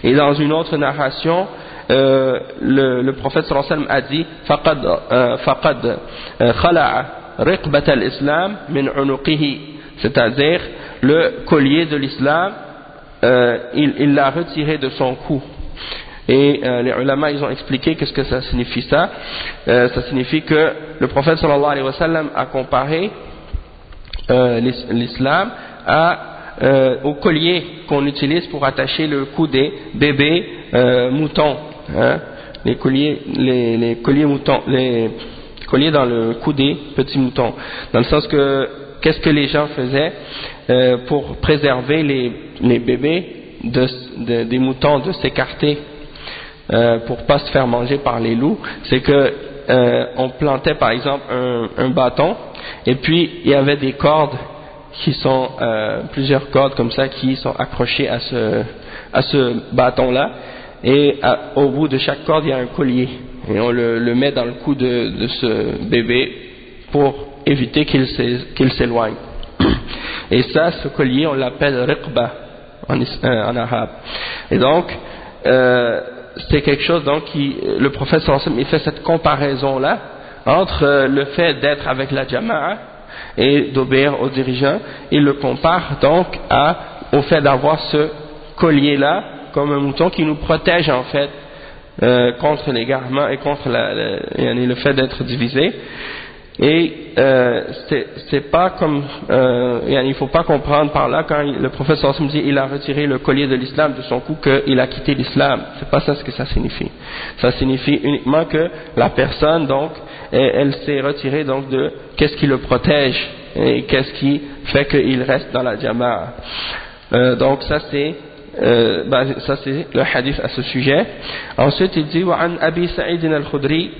Et dans une autre narration, le prophète sallallahu alayhi wa sallam a dit faqad khala'a riqbat al-islam min unuqihi, c'est-à-dire le collier de l'islam, il l'a retiré de son cou. Et les ulama, ils ont expliqué qu'est-ce que ça signifie ça. Ça signifie que le prophète sallallahu alayhi wa sallam a comparé l'islam au collier qu'on utilise pour attacher le cou des bébés moutons, hein, les colliers moutons, les colliers dans le cou des petits moutons, dans le sens que qu'est-ce que les gens faisaient pour préserver les bébés des moutons de s'écarter pour pas se faire manger par les loups, c'est que on plantait par exemple un bâton, et puis il y avait des cordes qui sont plusieurs cordes comme ça qui sont accrochées à ce bâton là, et au bout de chaque corde il y a un collier, et on le met dans le cou de ce bébé pour éviter qu'il s'éloigne. Et ça, ce collier on l'appelle riqba en arabe. Et donc c'est quelque chose donc le prophète sallallahu alayhi wa sallam, il fait cette comparaison là entre le fait d'être avec la jama'a et d'obéir aux dirigeants. Il le compare donc au fait d'avoir ce collier là comme un mouton qui nous protège en fait contre l'égarement et contre le fait d'être divisé. Et c'est pas comme il faut pas comprendre par là quand le prophète sallallahu alayhi wa sallam dit il a retiré le collier de l'islam de son cou qu'il a quitté l'islam. C'est pas ça ce que ça signifie. Ça signifie uniquement que la personne donc elle s'est retirée donc de qu'est-ce qui le protège et qu'est-ce qui fait qu'il reste dans la jama'a. Donc ça c'est le hadith à ce sujet. Ensuite il dit wa an Abi Sa'id al-Khudri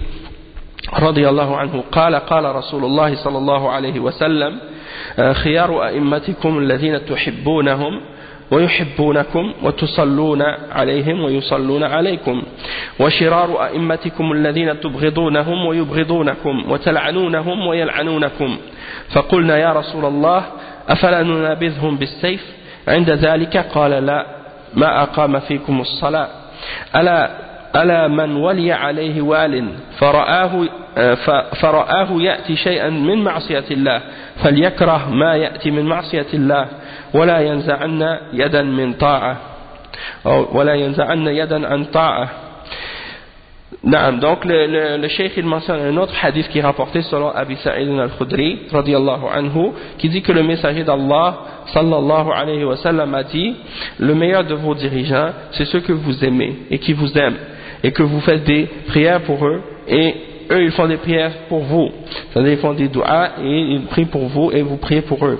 رضي الله عنه قال قال رسول الله صلى الله عليه وسلم خيار أئمتكم الذين تحبونهم ويحبونكم وتصلون عليهم ويصلون عليكم وشرار أئمتكم الذين تبغضونهم ويبغضونكم وتلعنونهم ويلعنونكم فقلنا يا رسول الله أفلا ننابذهم بالسيف عند ذلك قال لا ما أقام فيكم الصلاة ألا من ولي عليه وال فرآه يأتي شيئا من معصية الله فليكره ما يأتي من معصية الله ولا ينزعن يدا من طاعة ولا ينزعن يدا عن طاعة. Donc le cheikh il mentionne un autre hadith qui est rapporté selon Abi Sa'id al-Khudri radiyallahu anhu, qui dit que le messager d'Allah sallallahu alayhi wa sallam a dit le meilleur de vos dirigeants c'est ceux que vous aimez et qui vous aiment et que vous faites des prières pour eux et eux ils font des prières pour vous, c'est-à-dire ils font des du'a et ils prient pour vous et vous priez pour eux.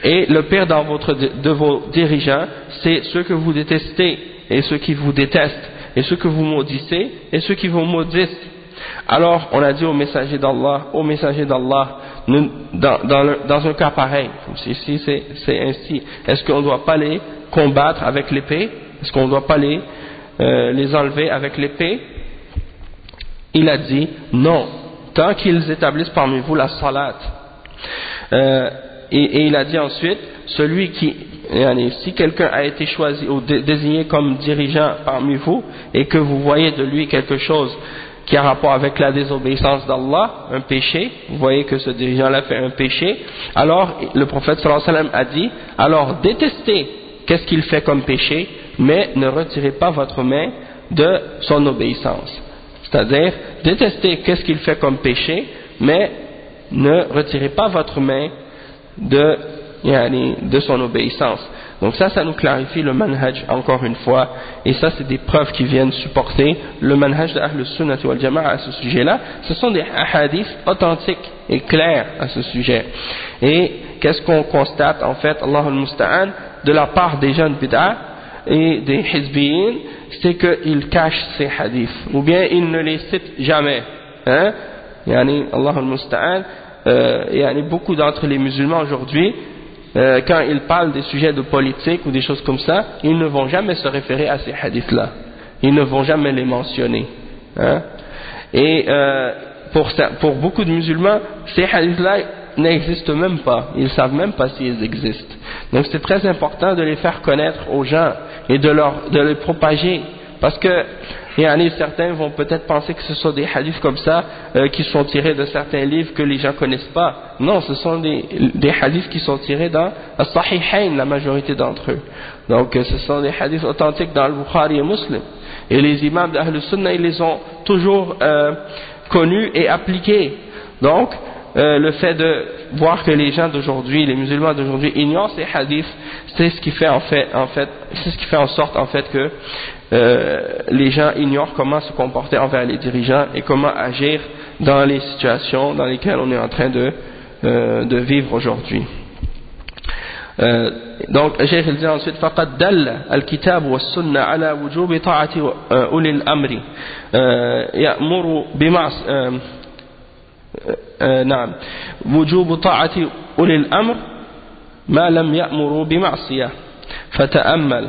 Et le pire de vos dirigeants c'est ceux que vous détestez et ceux qui vous détestent et ceux que vous maudissez et ceux qui vous maudissent. Alors on a dit au messager d'Allah dans un cas pareil, si c'est ainsi, est-ce qu'on ne doit pas les combattre avec l'épée? Est-ce qu'on ne doit pas les enlever avec l'épée? Il a dit non, tant qu'ils établissent parmi vous la salat. Et il a dit ensuite, si quelqu'un a été choisi ou désigné comme dirigeant parmi vous et que vous voyez de lui quelque chose qui a rapport avec la désobéissance d'Allah, un péché, vous voyez que ce dirigeant-là fait un péché, alors le prophète sallallahu alayhi wa sallam a dit, alors détestez qu'est-ce qu'il fait comme péché, mais ne retirez pas votre main de son obéissance. C'est-à-dire, détestez qu'est-ce qu'il fait comme péché, mais ne retirez pas votre main de son obéissance. Donc ça nous clarifie le manhaj encore une fois, et ça c'est des preuves qui viennent supporter le manhaj de Ahl Sunnah wal Jama'a à ce sujet-là. Ce sont des hadiths authentiques et clairs à ce sujet. Et qu'est-ce qu'on constate en fait, Allahul Musta'an, de la part des jeunes bid'a et des hizbiyin, c'est qu'ils cachent ces hadiths, ou bien ils ne les citent jamais. hein, yani, Allah al-Musta'an, beaucoup d'entre les musulmans aujourd'hui, quand ils parlent des sujets de politique ou des choses comme ça, ils ne vont jamais se référer à ces hadiths-là. Ils ne vont jamais les mentionner. Hein. Et pour beaucoup de musulmans, ces hadiths-là n'existent même pas. Ils ne savent même pas s'ils existent. Donc c'est très important de les faire connaître aux gens et de les propager. Parce que certains vont peut-être penser que ce sont des hadiths comme ça qui sont tirés de certains livres que les gens connaissent pas. Non, ce sont des hadiths qui sont tirés dans As-Sahihayn, la majorité d'entre eux. Donc ce sont des hadiths authentiques dans Al-Bukhari et Muslim. Et les imams d'Ahl Sunnah, ils les ont toujours connus et appliqués. Donc le fait de voir que les gens d'aujourd'hui, les musulmans d'aujourd'hui ignorent ces hadiths, c'est ce qui fait c'est ce qui fait en sorte en fait que les gens ignorent comment se comporter envers les dirigeants et comment agir dans les situations dans lesquelles on est en train de vivre aujourd'hui. Donc Cheikh il dit ensuite فقد دل الكتاب والسنة على وجوب طاعة أولي الأمر يأمر بمعصية نعم وجوب طاعة أولي الأمر ما لم يأمروا بمعصية فتأمل.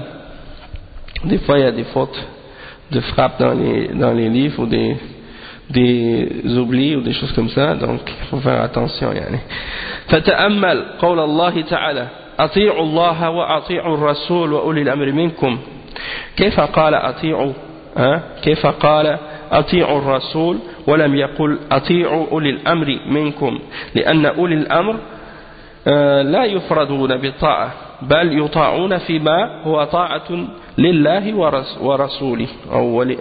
Des fois il y a des fautes de frappe dans les livres ou des oublis ou des choses comme ça, donc il faut faire attention يعني. فتأمل قول الله تعالى أطيعوا الله وأطيعوا الرسول وأولي الأمر منكم. كيف قال أطيعوا الرسول ولم يقل أطيعوا أولي الأمر منكم، لأن أولي الأمر لا يفردون بالطاعة بل يطاعون فيما هو طاعة لله ورسوله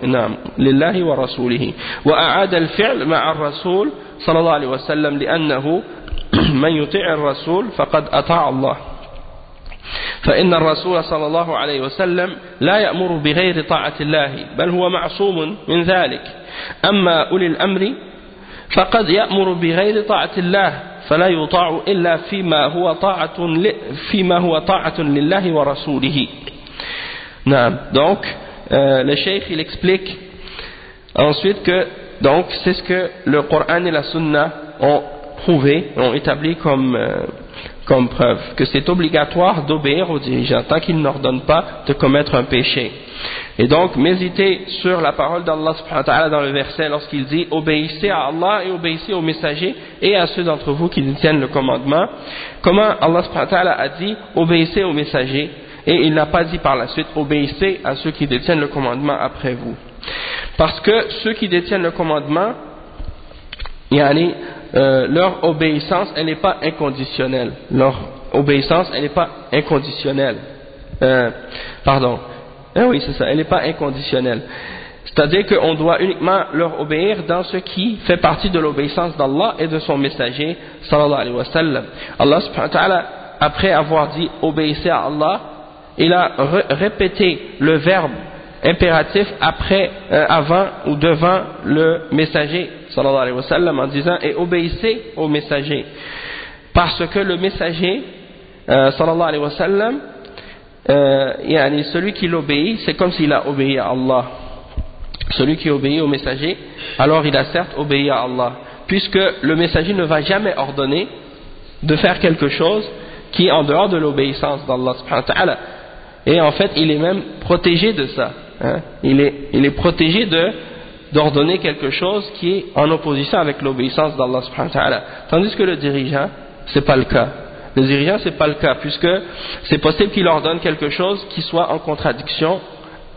نعم لله ورسوله. وأعاد الفعل مع الرسول صلى الله عليه وسلم لأنه من يطيع الرسول فقد أطاع الله، فإن الرسول صلى الله عليه وسلم لا يأمر بغير طاعة الله بل هو معصوم من ذلك. أما أولي الأمر فقد يأمر بغير طاعة الله فلا يطاع إلا فيما هو طاعة لله ورسوله. نعم. Donc le cheikh il explique ensuite que donc c'est ce que le Coran et la Sunna ont prouvé, ont établi comme preuve, que c'est obligatoire d'obéir aux dirigeants tant qu'ils n'ordonnent pas de commettre un péché. Et donc méditez sur la parole d'Allah subhanahu wa ta'ala dans le verset lorsqu'il dit obéissez à Allah et obéissez aux messagers et à ceux d'entre vous qui détiennent le commandement. Comment Allah subhanahu wa ta'ala a dit obéissez aux messagers et il n'a pas dit par la suite obéissez à ceux qui détiennent le commandement après vous, parce que ceux qui détiennent le commandement leur obéissance elle n'est pas inconditionnelle, oui c'est ça, elle n'est pas inconditionnelle, c'est-à-dire qu'on doit uniquement leur obéir dans ce qui fait partie de l'obéissance d'Allah et de son messager sallallahu alayhi wa sallam. Allah subhanahu wa ta'ala, après avoir dit obéissez à Allah, il a répété le verbe impératif avant ou devant le messager sallallahu alayhi wa sallam en disant et obéissez au messager, parce que le messager sallallahu alayhi wa sallam celui qui l'obéit c'est comme s'il a obéi à Allah. Celui qui obéit au messager alors il a certes obéi à Allah, puisque le messager ne va jamais ordonner de faire quelque chose qui est en dehors de l'obéissance d'Allah subhanahu wa ta'ala, et en fait il est même protégé de ça, hein? il est protégé d'ordonner quelque chose qui est en opposition avec l'obéissance d'Allah subhanahu wa ta'ala, tandis que le dirigeant c'est pas le cas. Le dirigeant c'est pas le cas, puisque c'est possible qu'il ordonne quelque chose qui soit en contradiction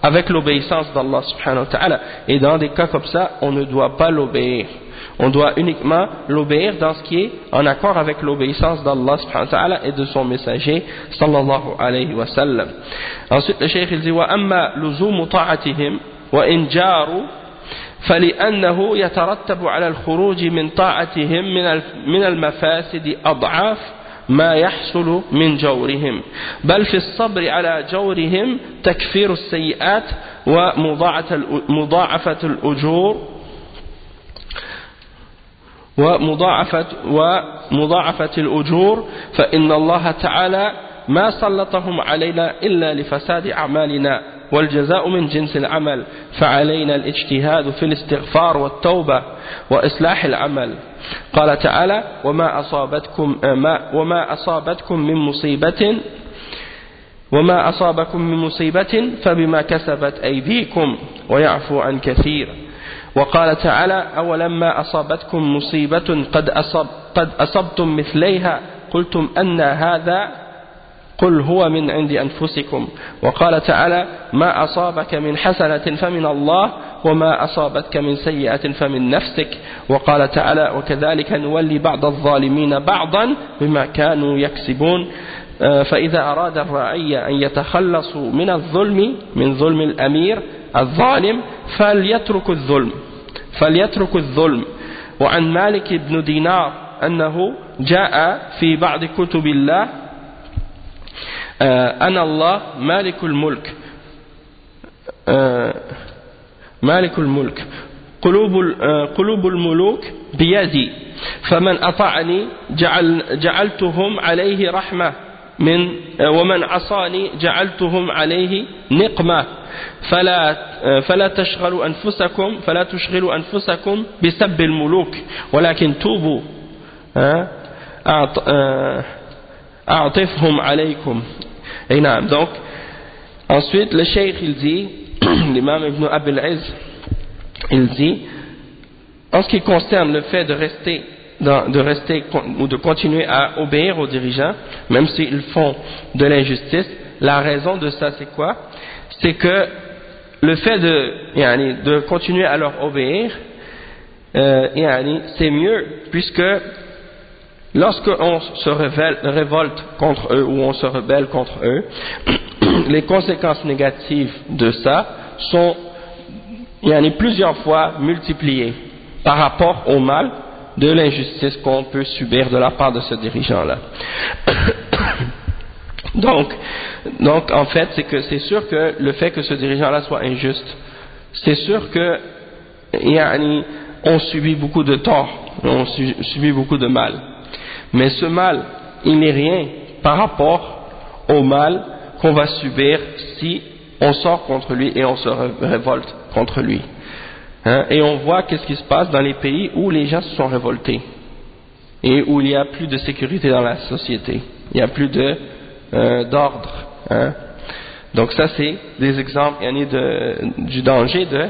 avec l'obéissance d'Allah subhanahu wa ta'ala, et dans des cas comme ça on ne doit pas l'obéir, on doit uniquement l'obéir dans ce qui est en accord avec l'obéissance d'Allah subhanahu wa ta'ala et de son messager sallallahu alayhi wa sallam. Ensuite le cheikh il dit wa amma luzumu ta'atihim wa in jaru فلأنه يترتب على الخروج من طاعتهم من المفاسد أضعاف ما يحصل من جورهم، بل في الصبر على جورهم تكفير السيئات ومضاعفة الأجور فإن الله تعالى ما سلطهم علينا إلا لفساد أعمالنا والجزاء من جنس العمل فعلينا الاجتهاد في الاستغفار والتوبة وإصلاح العمل. قال تعالى وما أصابكم من مصيبة فبما كسبت أيديكم ويعفو عن كثير. وقال تعالى أولما أصابتكم مصيبة قد أصبتم مثليها قلتم أن هذا قل هو من عند أنفسكم. وقال تعالى ما أصابك من حسنة فمن الله وما أصابتك من سيئة فمن نفسك. وقال تعالى وكذلك نولي بعض الظالمين بعضا بما كانوا يكسبون. فإذا أراد الرعية أن يتخلصوا من الظلم من ظلم الأمير الظالم فليترك الظلم. وعن مالك بن دينار أنه جاء في بعض كتب الله أنا الله مالك الملك قلوب الملوك بيدي فمن أطاعني جعلتهم عليه رحمة ومن عصاني جعلتهم عليه نقمة فلا تشغلوا أنفسكم بسب الملوك ولكن توبوا أعطفهم عليكم. Et naam. Donc ensuite le cheikh il dit, l'imam Ibn Abil Izz il dit, en ce qui concerne le fait de rester ou de continuer à obéir aux dirigeants même s'ils font de l'injustice, la raison de ça c'est quoi? C'est que le fait de continuer à leur obéir c'est mieux, puisque lorsqu'on se révolte contre eux ou on se rebelle contre eux, les conséquences négatives de ça sont plusieurs fois multipliées par rapport au mal de l'injustice qu'on peut subir de la part de ce dirigeant-là. Donc en fait c'est sûr que le fait que ce dirigeant-là soit injuste, c'est sûr que on subit beaucoup de tort, on subit beaucoup de mal. Mais ce mal, il n'est rien par rapport au mal qu'on va subir si on sort contre lui et on se révolte contre lui. Et on voit qu'est-ce qui se passe dans les pays où les gens se sont révoltés et où il n'y a plus de sécurité dans la société, il n'y a plus d'ordre. Donc ça c'est des exemples du danger de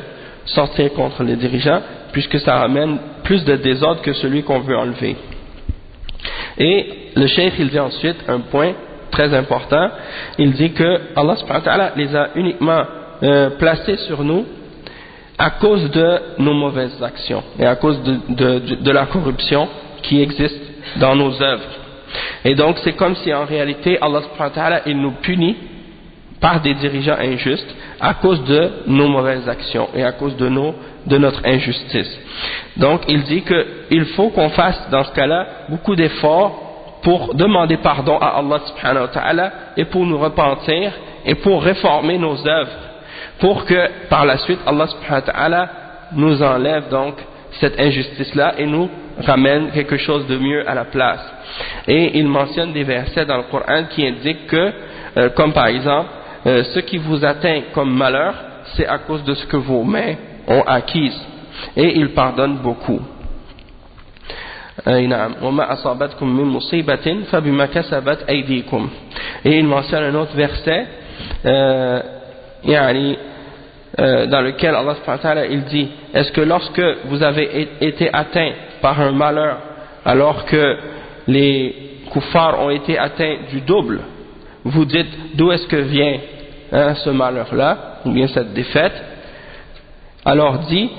sortir contre les dirigeants, puisque ça ramène plus de désordre que celui qu'on veut enlever. Et le cheikh il dit ensuite un point très important, il dit que Allah subhanahu wa ta'ala les a uniquement placés sur nous à cause de nos mauvaises actions et à cause de la corruption qui existe dans nos œuvres. Et donc c'est comme si en réalité Allah subhanahu wa ta'ala il nous punit par des dirigeants injustes à cause de nos mauvaises actions et à cause de notre injustice. Donc il dit qu'il faut qu'on fasse dans ce cas-là beaucoup d'efforts pour demander pardon à Allah subhanahu wa ta'ala et pour nous repentir et pour réformer nos œuvres, pour que par la suite Allah subhanahu wa ta'ala nous enlève donc cette injustice-là et nous ramène quelque chose de mieux à la place. Et il mentionne des versets dans le Coran qui indiquent que, comme par exemple, ce qui vous atteint comme malheur, c'est à cause de ce que vos mains ont acquis. Et il pardonne beaucoup. Et il mentionne un autre verset dans lequel Allah subhanahu wa ta'ala il dit, est-ce que lorsque vous avez été atteint par un malheur alors que les kuffars ont été atteints du double, vous dites d'où est-ce que vient ce malheur-là ou bien cette défaite? Alors dit,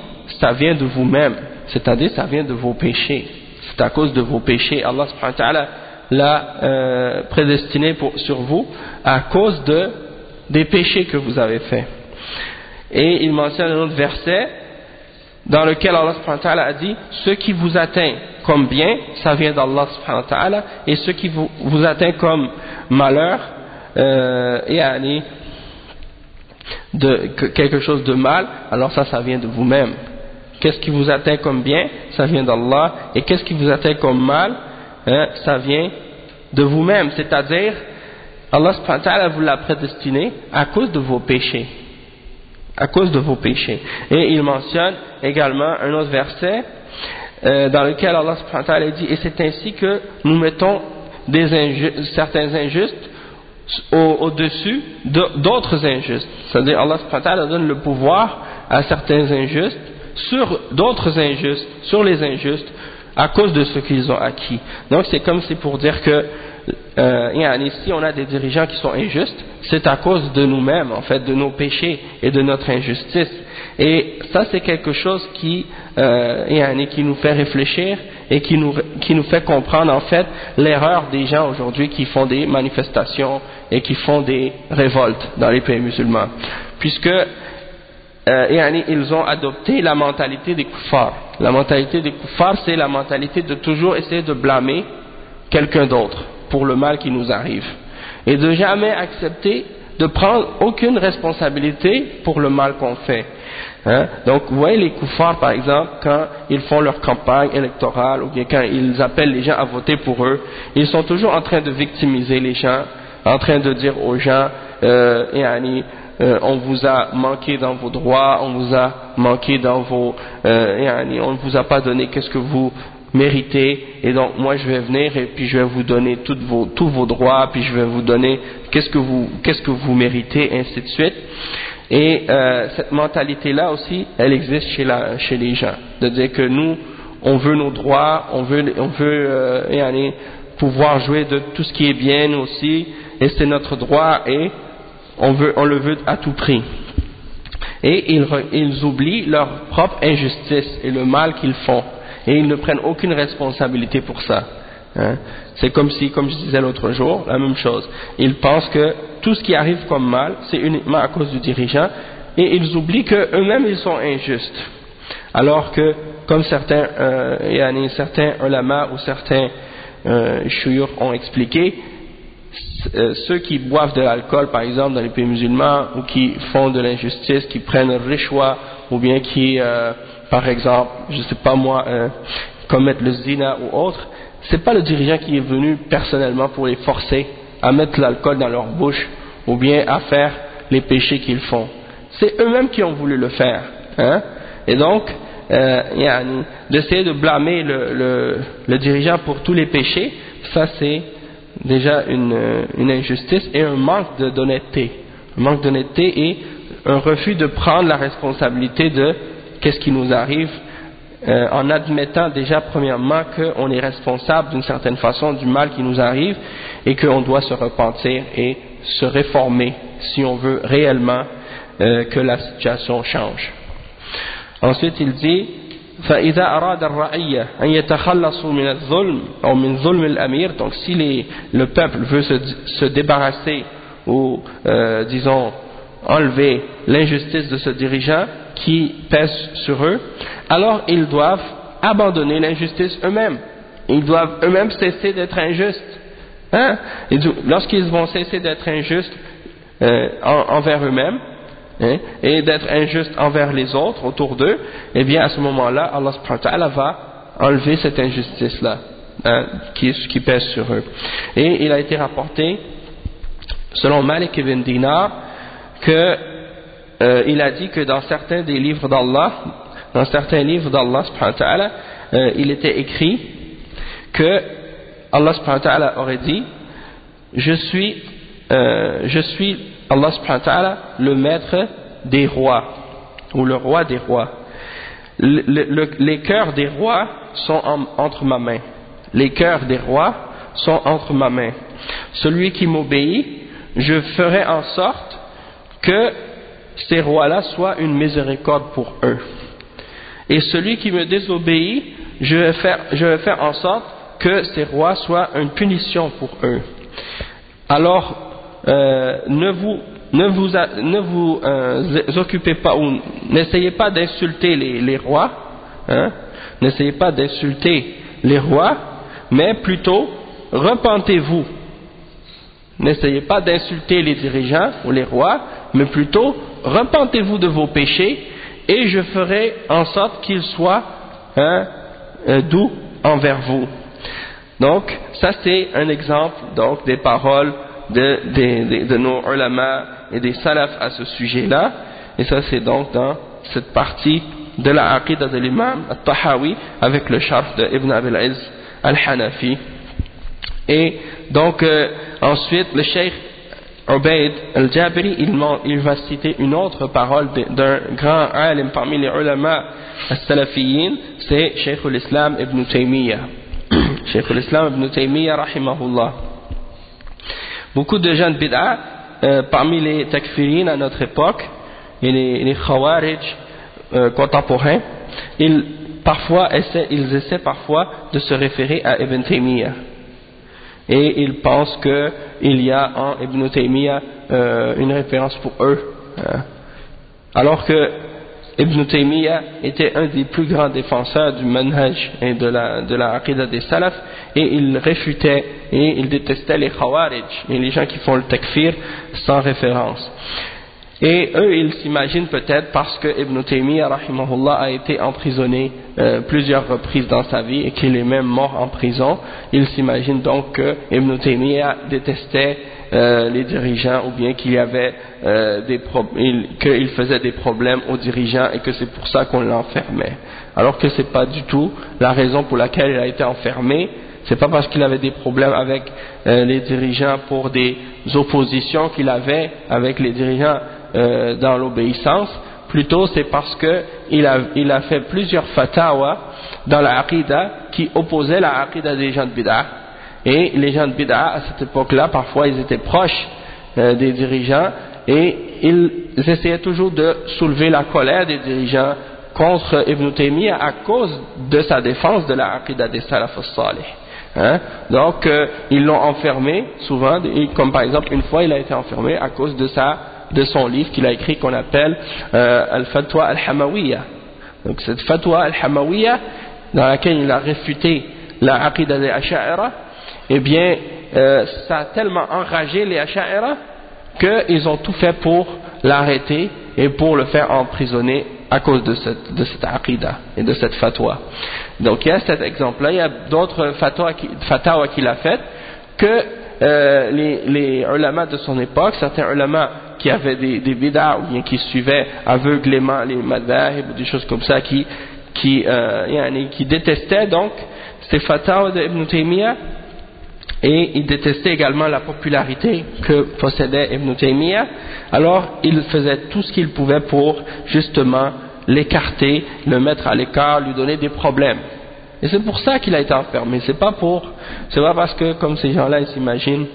ça vient de vous-même, c'est-à-dire ça vient de vos péchés. C'est à cause de vos péchés, Allah subhanahu wa ta'ala l'a prédestiné sur vous à cause des péchés que vous avez faits. Et il mentionne un autre verset dans lequel Allah subhanahu wa ta'ala a dit, ce qui vous atteint comme bien, ça vient d'Allah subhanahu wa ta'ala, et ce qui vous atteint comme malheur, quelque chose de mal, alors ça vient de vous-même. Qu'est-ce qui vous atteint comme bien, ça vient d'Allah, et qu'est-ce qui vous atteint comme mal, ça vient de vous-même, c'est-à-dire Allah subhanahu wa ta'ala vous l'a prédestiné à cause de vos péchés. à cause de vos péchés. Et il mentionne également un autre verset dans lequel Allah subhanahu wa ta'ala dit, et c'est ainsi que nous mettons certains injustes au-dessus d'autres injustes. C'est-à-dire Allah subhanahu wa ta'ala donne le pouvoir à certains injustes sur d'autres injustes, sur les injustes, à cause de ce qu'ils ont acquis. Donc c'est comme c'est pour dire que si on a des dirigeants qui sont injustes, c'est à cause de nous-mêmes, en fait, de nos péchés et de notre injustice. Et ça c'est quelque chose qui nous fait réfléchir et qui nous fait comprendre en fait l'erreur des gens aujourd'hui qui font des manifestations et qui font des révoltes dans les pays musulmans, puisque ils ont adopté la mentalité des kuffars. La mentalité des kuffars, c'est la mentalité de toujours essayer de blâmer quelqu'un d'autre pour le mal qui nous arrive et de jamais accepter de prendre aucune responsabilité pour le mal qu'on fait. Donc vous voyez les kuffars par exemple, quand ils font leur campagne électorale ou bien quand ils appellent les gens à voter pour eux, ils sont toujours en train de victimiser les gens, en train de dire aux gens on vous a manqué dans vos droits, on vous a manqué dans vos on ne vous a pas donné qu'est-ce que vous méritez, et donc moi je vais venir et puis je vais vous donner tous vos droits, puis je vais vous donner qu'est-ce que vous méritez, ainsi de suite. Et cette mentalité là aussi elle existe chez les gens, de dire que nous on veut nos droits, on veut pouvoir jouer de tout ce qui est bien nous aussi, et c'est notre droit et on le veut à tout prix. Et ils oublient leur propre injustice et le mal qu'ils font, et ils ne prennent aucune responsabilité pour ça. C'est comme si, comme je disais l'autre jour, la même chose. Ils pensent que tout ce qui arrive comme mal, c'est uniquement à cause du dirigeant, et ils oublient qu'eux-mêmes ils sont injustes. Alors que, comme certains ulama ou certains shuyukh ont expliqué, ceux qui boivent de l'alcool par exemple dans les pays musulmans, ou qui font de l'injustice, qui prennent le rishwa, ou bien qui par exemple, je sais pas moi, commettent le zina ou autre, c'est pas le dirigeant qui est venu personnellement pour les forcer à mettre l'alcool dans leur bouche ou bien à faire les péchés qu'ils font, c'est eux-mêmes qui ont voulu le faire, et donc d'essayer de blâmer le dirigeant pour tous les péchés, ça c'est déjà une injustice et un manque d'honnêteté, et un refus de prendre la responsabilité de qu'est-ce qui nous arrive, en admettant déjà premièrement qu'on est responsable d'une certaine façon du mal qui nous arrive et qu'on doit se repentir et se réformer si on veut réellement que la situation change. Ensuite il dit فإذا أراد الرعية أن يتخلصوا من الظلم أو من ظلم الأمير, donc si le peuple veut se débarrasser ou disons enlever l'injustice de ce dirigeant qui pèse sur eux, alors ils doivent abandonner l'injustice eux-mêmes, ils doivent eux-mêmes cesser d'être injustes, et lorsqu'ils vont cesser d'être injustes envers eux-mêmes, et d'être injuste envers les autres autour d'eux, et bien à ce moment-là Allah subhanahu wa ta'ala va enlever cette injustice là qui pèse sur eux. Et il a été rapporté selon Malik ibn Dinar que il a dit que dans certains livres d'Allah subhanahu wa ta'ala, il était écrit que Allah subhanahu wa ta'ala aurait dit je suis Allah subhanahu wa ta'ala le maître des rois, ou le roi des rois. Les cœurs des rois sont entre ma main. Les cœurs des rois sont entre ma main. Celui qui m'obéit, je ferai en sorte que ces rois-là soient une miséricorde pour eux. Et celui qui me désobéit, je vais faire en sorte que ces rois soient une punition pour eux. Alors, ne vous occupez pas, ou n'essayez pas d'insulter les rois, n'essayez pas d'insulter les rois, mais plutôt repentez-vous. N'essayez pas d'insulter les dirigeants ou les rois, mais plutôt repentez-vous de vos péchés, et je ferai en sorte qu'ils soient doux envers vous. Donc ça c'est un exemple donc des paroles de nos ulama et des salafs à ce sujet-là, et ça c'est donc dans cette partie de la Aqidah de l'imam al-Tahawi avec le sharh de Ibn Abil Izz al-Hanafi. Et donc ensuite le Cheikh Ubayd al-Jabiri il va citer une autre parole d'un grand alim parmi les ulama al-Salafiyin, c'est Cheikh al-Islam Ibn Taymiyyah. Cheikh al-Islam Ibn Taymiyyah rahimahullah. Beaucoup de gens de bid'a parmi les takfirines à notre époque et les khawarij contemporains, ils essaient parfois de se référer à Ibn Taymiyyah et ils pensent qu'il y a en Ibn Taymiyyah une référence pour eux, alors que Ibn Taymiyyah était un des plus grands défenseurs du manhaj et de la aqidah des salaf, et il réfutait et il détestait les khawarij et les gens qui font le takfir sans référence. Et eux ils s'imaginent peut-être parce que Ibn Taymiyyah rahimahullah a été emprisonné plusieurs reprises dans sa vie et qu'il est même mort en prison, ils s'imaginent donc que Ibn Taymiyyah détestait les dirigeants, ou bien qu'il y avait qu'il faisait des problèmes aux dirigeants et que c'est pour ça qu'on l'enfermait, alors que c'est pas du tout la raison pour laquelle il a été enfermé. C'est pas parce qu'il avait des problèmes avec les dirigeants pour des oppositions qu'il avait avec les dirigeants dans l'obéissance, plutôt c'est parce que il a fait plusieurs fatawa dans la aqidah qui opposaient la aqidah des gens de bid'ah, et les gens de bid'ah à cette époque-là parfois ils étaient proches des dirigeants et ils essayaient toujours de soulever la colère des dirigeants contre Ibn Taymiyyah à cause de sa défense de la aqidah des salaf as-salih. Donc ils l'ont enfermé souvent, comme par exemple une fois il a été enfermé à cause de son livre qu'il a écrit qu'on appelle Al-Fatwa Al-Hamawiyya. Donc cette Fatwa Al-Hamawiyya dans laquelle il a réfuté la aqidah des Asha'ira, eh bien ça a tellement enragé les Asha'ira qu'ils ont tout fait pour l'arrêter et pour le faire emprisonner à cause de cette aqidah et de cette fatwa. Donc il y a cet exemple-là, il y a d'autres fatwa qu'il a faites que les ulama de son époque, certains ulama qui avaient des bid'a ou bien qui suivaient aveuglément les madhahib ou des choses comme ça, qui détestaient donc ces fatwas de Ibn Taymiyyah, et ils détestaient également la popularité que possédait Ibn Taymiyyah. Alors ils faisaient tout ce qu'ils pouvaient pour justement l'écarter, le mettre à l'écart, lui donner des problèmes. Et c'est pour ça qu'il a été enfermé. C'est pas parce que comme ces gens-là ils s'imaginent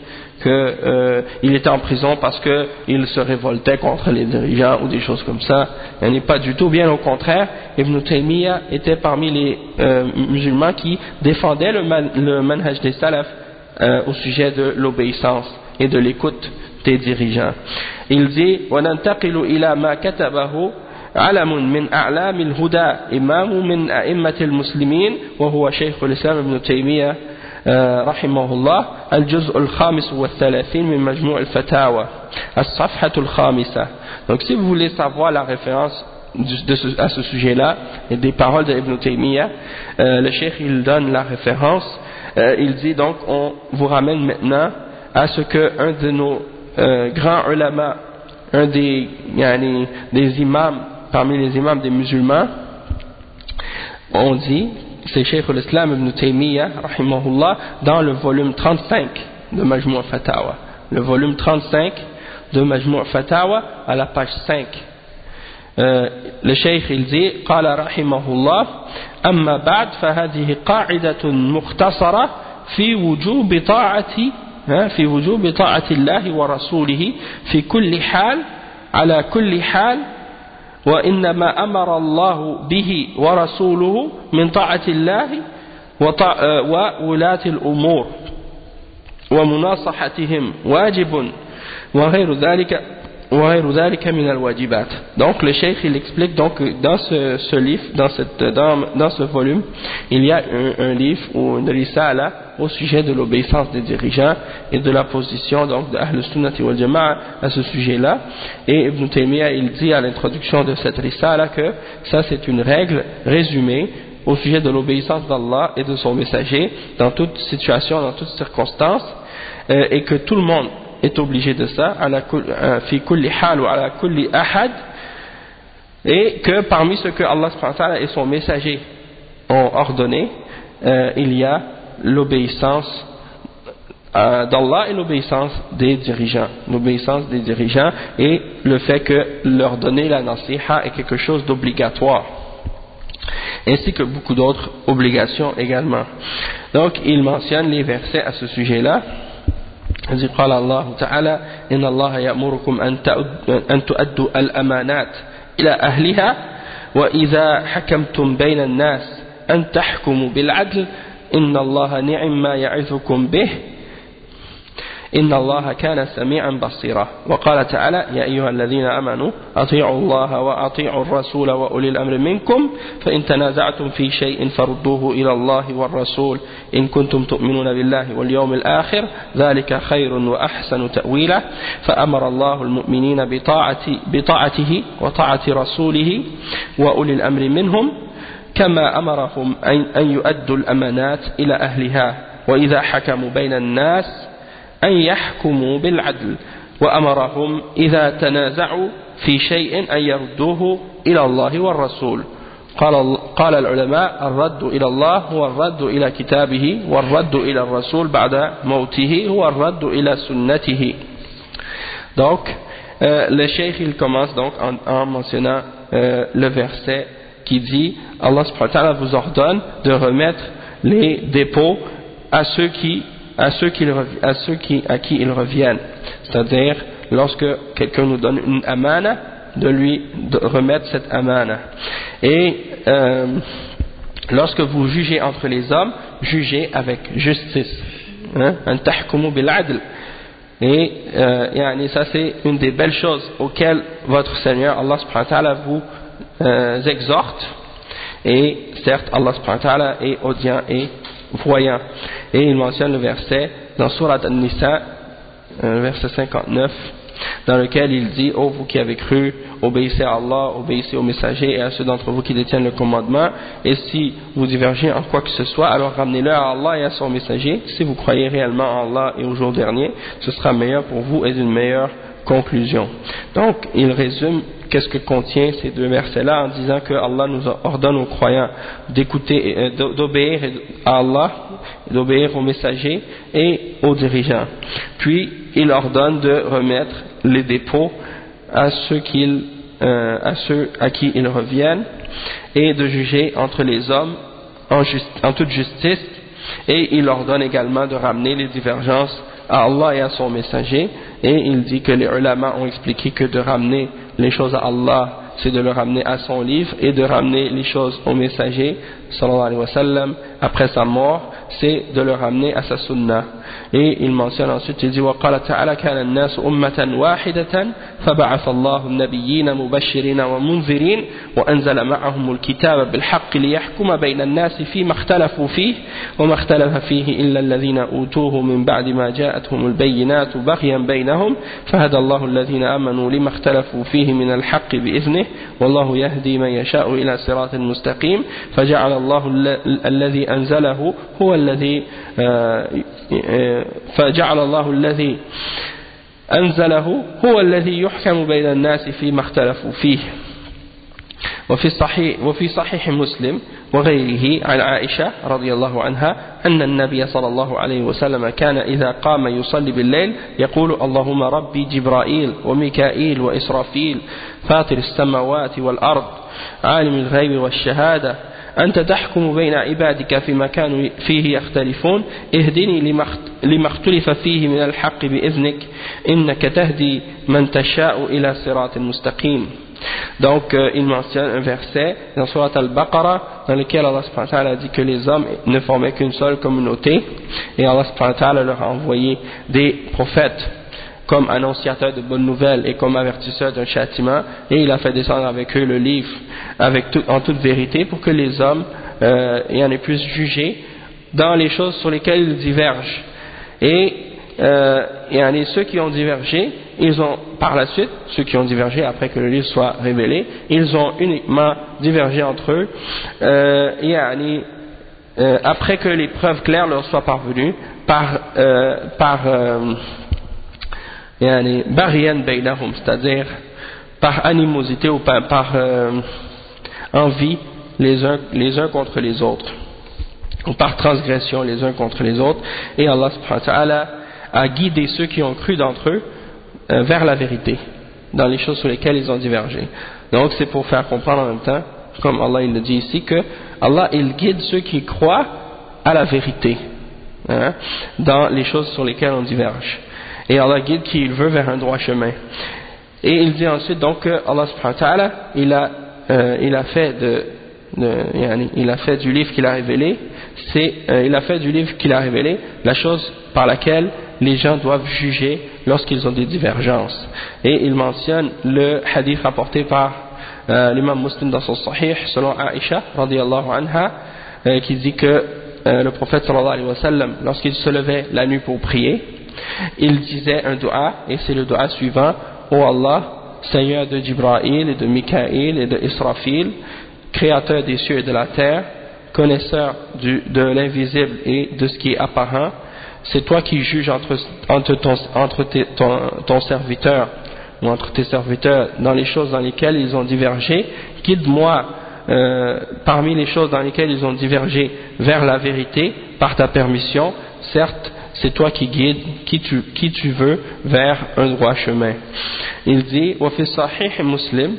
qu'il était en prison parce qu'il se révoltait contre les dirigeants ou des choses comme ça. Il n'est pas du tout, bien au contraire. Ibn Taymiyyah était parmi les musulmans qui défendaient le manhaj des salaf au sujet de l'obéissance et de l'écoute des dirigeants. Il dit وَنَنْتَقِلُ إِلَى مَا كَتَبَهُ علم من أعلام الهدى إمام من أئمة المسلمين وهو شيخ الإسلام ابن تيمية رحمه الله الجزء الخامس والثلاثين من مجموع الفتاوى الصفحة الخامسة. Donc si vous voulez savoir la référence à ce sujet-là et des paroles de Ibn Taymiyyah, le cheikh il donne la référence. Il dit donc on vous ramène maintenant à ce que un de nos grands ulama, un des imams parmi les imams des musulmans, on dit, c'est Cheikh al-Islam Ibn Taymiyyah rahimahullah dans le volume 35 de Majmou' Fatawa, le volume 35 de Majmou' Fatawa à la page 5. Le Cheikh il dit قال رحمه الله أما بعد فهذه قاعدة مختصرة في وجوب طاعة الله ورسوله في كل حال على كل حال وإنما أمر الله به ورسوله من طاعة الله وولاة الأمور ومناصحتهم واجب وغير ذلك من الواجبات. Donc le cheikh il explique donc dans ce livre, dans ce volume, il y a un livre ou une risala au sujet de l'obéissance des dirigeants et de la position donc de Ahl Sunnati wal Jama'a à ce sujet-là. Et Ibn Taymiyyah il dit à l'introduction de cette risala que ça c'est une règle résumée au sujet de l'obéissance d'Allah et de son messager dans toute situation, dans toutes circonstances, et que tout le monde est obligé de ça, fi kulli hal wa ala kulli ahad, Et que parmi ce que Allah subhanahu wa ta'ala et son messager ont ordonné, il y a l'obéissance d'Allah et l'obéissance des dirigeants. L'obéissance des dirigeants et le fait que leur donner la nasiha est quelque chose d'obligatoire. Ainsi que beaucoup d'autres obligations également. Donc il mentionne les versets à ce sujet-là. Il قال الله تعالى إن الله يأمركم أن تؤدوا الأمانات إلى أهلها وإذا حكمتم بين الناس أن تحكموا بالعدل إن الله نعم ما يعظكم به إن الله كان سميعا بصيرا وقال تعالى يا أيها الذين آمنوا أطيعوا الله وأطيعوا الرسول وأولي الأمر منكم فإن تنازعتم في شيء فردوه إلى الله والرسول إن كنتم تؤمنون بالله واليوم الآخر ذلك خير وأحسن تأويلا فأمر الله المؤمنين بطاعته وطاعة رسوله وأولي الأمر منهم كما أمرهم أن يؤدوا الأمانات إلى أهلها وإذا حكموا بين الناس أن يحكموا بالعدل وأمرهم إذا تنازعوا في شيء أن يردوه إلى الله والرسول قال العلماء الرد إلى الله هو الرد إلى كتابه والرد إلى الرسول بعد موته هو الرد إلى سنته. Donc le cheikh il commence donc en mentionnant le verset qui dit Allah subhanahu wa ta'ala vous ordonne de remettre les dépôts à qui ils reviennent, c'est-à-dire lorsque quelqu'un nous donne une amana, de remettre cette amana. Et lorsque vous jugez entre les hommes, jugez avec justice. An tahkumu bil adl. Et ça c'est une des belles choses auxquelles votre Seigneur Allah subhanahu wa ta'ala vous exhorte. Et certes Allah subhanahu wa ta'ala est audient et voyant. Et il mentionne le verset dans Surat An-Nisa, verset 59, dans lequel il dit: ô vous qui avez cru, obéissez à Allah, obéissez aux messagers et à ceux d'entre vous qui détiennent le commandement, et si vous divergez en quoi que ce soit, alors ramenez-le à Allah et à son messager. Si vous croyez réellement en Allah et au jour dernier, ce sera meilleur pour vous et d'une meilleure conclusion. Donc il résume qu'est-ce que contient ces deux versets-là en disant que Allah nous ordonne aux croyants d'écouter, d'obéir à Allah, d'obéir aux messagers et aux dirigeants. Puis il ordonne de remettre les dépôts à ceux à qui ils reviennent et de juger entre les hommes en toute justice, et il ordonne également de ramener les divergences à Allah et à son messager. Et il dit que les ulama ont expliqué que de ramener les choses à Allah, c'est de le ramener à son livre, et de ramener les choses au messager sallallahu alayhi wa sallam après sa mort, c'est de le ramener à sa sunnah. Et il mentionne ensuite, il dit وقال تعالى كان الناس أمة واحدة فبعث الله النبيين مبشرين ومنذرين وأنزل معهم الكتاب بالحق ليحكم بين الناس فيما اختلفوا فيه وما اختلف فيه إلا الذين أوتوه من بعد ما جاءتهم البينات بغيا بينهم فهدى الله الذين آمنوا لما اختلفوا فيه من الحق بإذنه والله يهدي من يشاء إلى صراط مستقيم فجعل الله الذي أنزله هو الذي فجعل الله الذي أنزله هو الذي يحكم بين الناس فيما اختلفوا فيه. وفي صحيح مسلم وغيره عن عائشة رضي الله عنها أن النبي صلى الله عليه وسلم كان إذا قام يصلي بالليل يقول اللهم ربي جبرائيل وميكائيل وإسرافيل فاطر السماوات والأرض عالم الغيب والشهادة أنت تحكم بين عبادك فيما كانوا فيه يختلفون اهدني لما اختلف فيه من الحق بإذنك إنك تهدي من تشاء إلى صراط مستقيم. Donc il mentionne un verset dans Surat Al-Baqarah dans lequel Allah subhanahu wa ta'ala dit que les hommes ne formaient qu'une seule communauté et Allah subhanahu wa ta'ala leur a envoyé des prophètes comme annonciateurs de bonnes nouvelles et comme avertisseurs d'un châtiment, et il a fait descendre avec eux le livre en toute vérité pour que les hommes puissent juger dans les choses sur lesquelles ils divergent. Et ceux qui ont divergé, ils ont par la suite, ceux qui ont divergé après que le livre soit révélé, ils ont uniquement divergé entre eux après que les preuves claires leur soient parvenues par Bariyan baynahum, c'est-à-dire par animosité ou par envie les uns contre les autres, ou par transgression les uns contre les autres, et Allah subhanahu wa ta'ala a guidé ceux qui ont cru d'entre eux vers la vérité, dans les choses sur lesquelles ils ont divergé. Donc c'est pour faire comprendre en même temps, comme Allah il le dit ici, que Allah il guide ceux qui croient à la vérité, hein, dans les choses sur lesquelles on diverge, et Allah guide qui il veut vers un droit chemin. Et il dit ensuite donc que Allah subhanahu wa ta'ala il a fait du livre qu'il a révélé, il a fait du livre qu'il a révélé la chose par laquelle les gens doivent juger lorsqu'ils ont des divergences. Et il mentionne le hadith rapporté par l'imam Muslim dans son Sahih selon Aïcha radiyallahu anha, qui dit que le prophète sallallahu alayhi wa sallam, lorsqu'il se levait la nuit pour prier, il disait un dua, et c'est le dua suivant: ô Allah, Seigneur de Jibra'il et de Mikaïl et de Israfil, créateur des cieux et de la terre, connaisseur de l'invisible et de ce qui est apparent, c'est toi qui juges entre ton serviteur ou entre tes serviteurs dans les choses dans lesquelles ils ont divergé. Guide-moi parmi les choses dans lesquelles ils ont divergé vers la vérité par ta permission. Certes, c'est toi qui guides qui tu veux vers un droit chemin. Il dit: وفي صحيح مسلم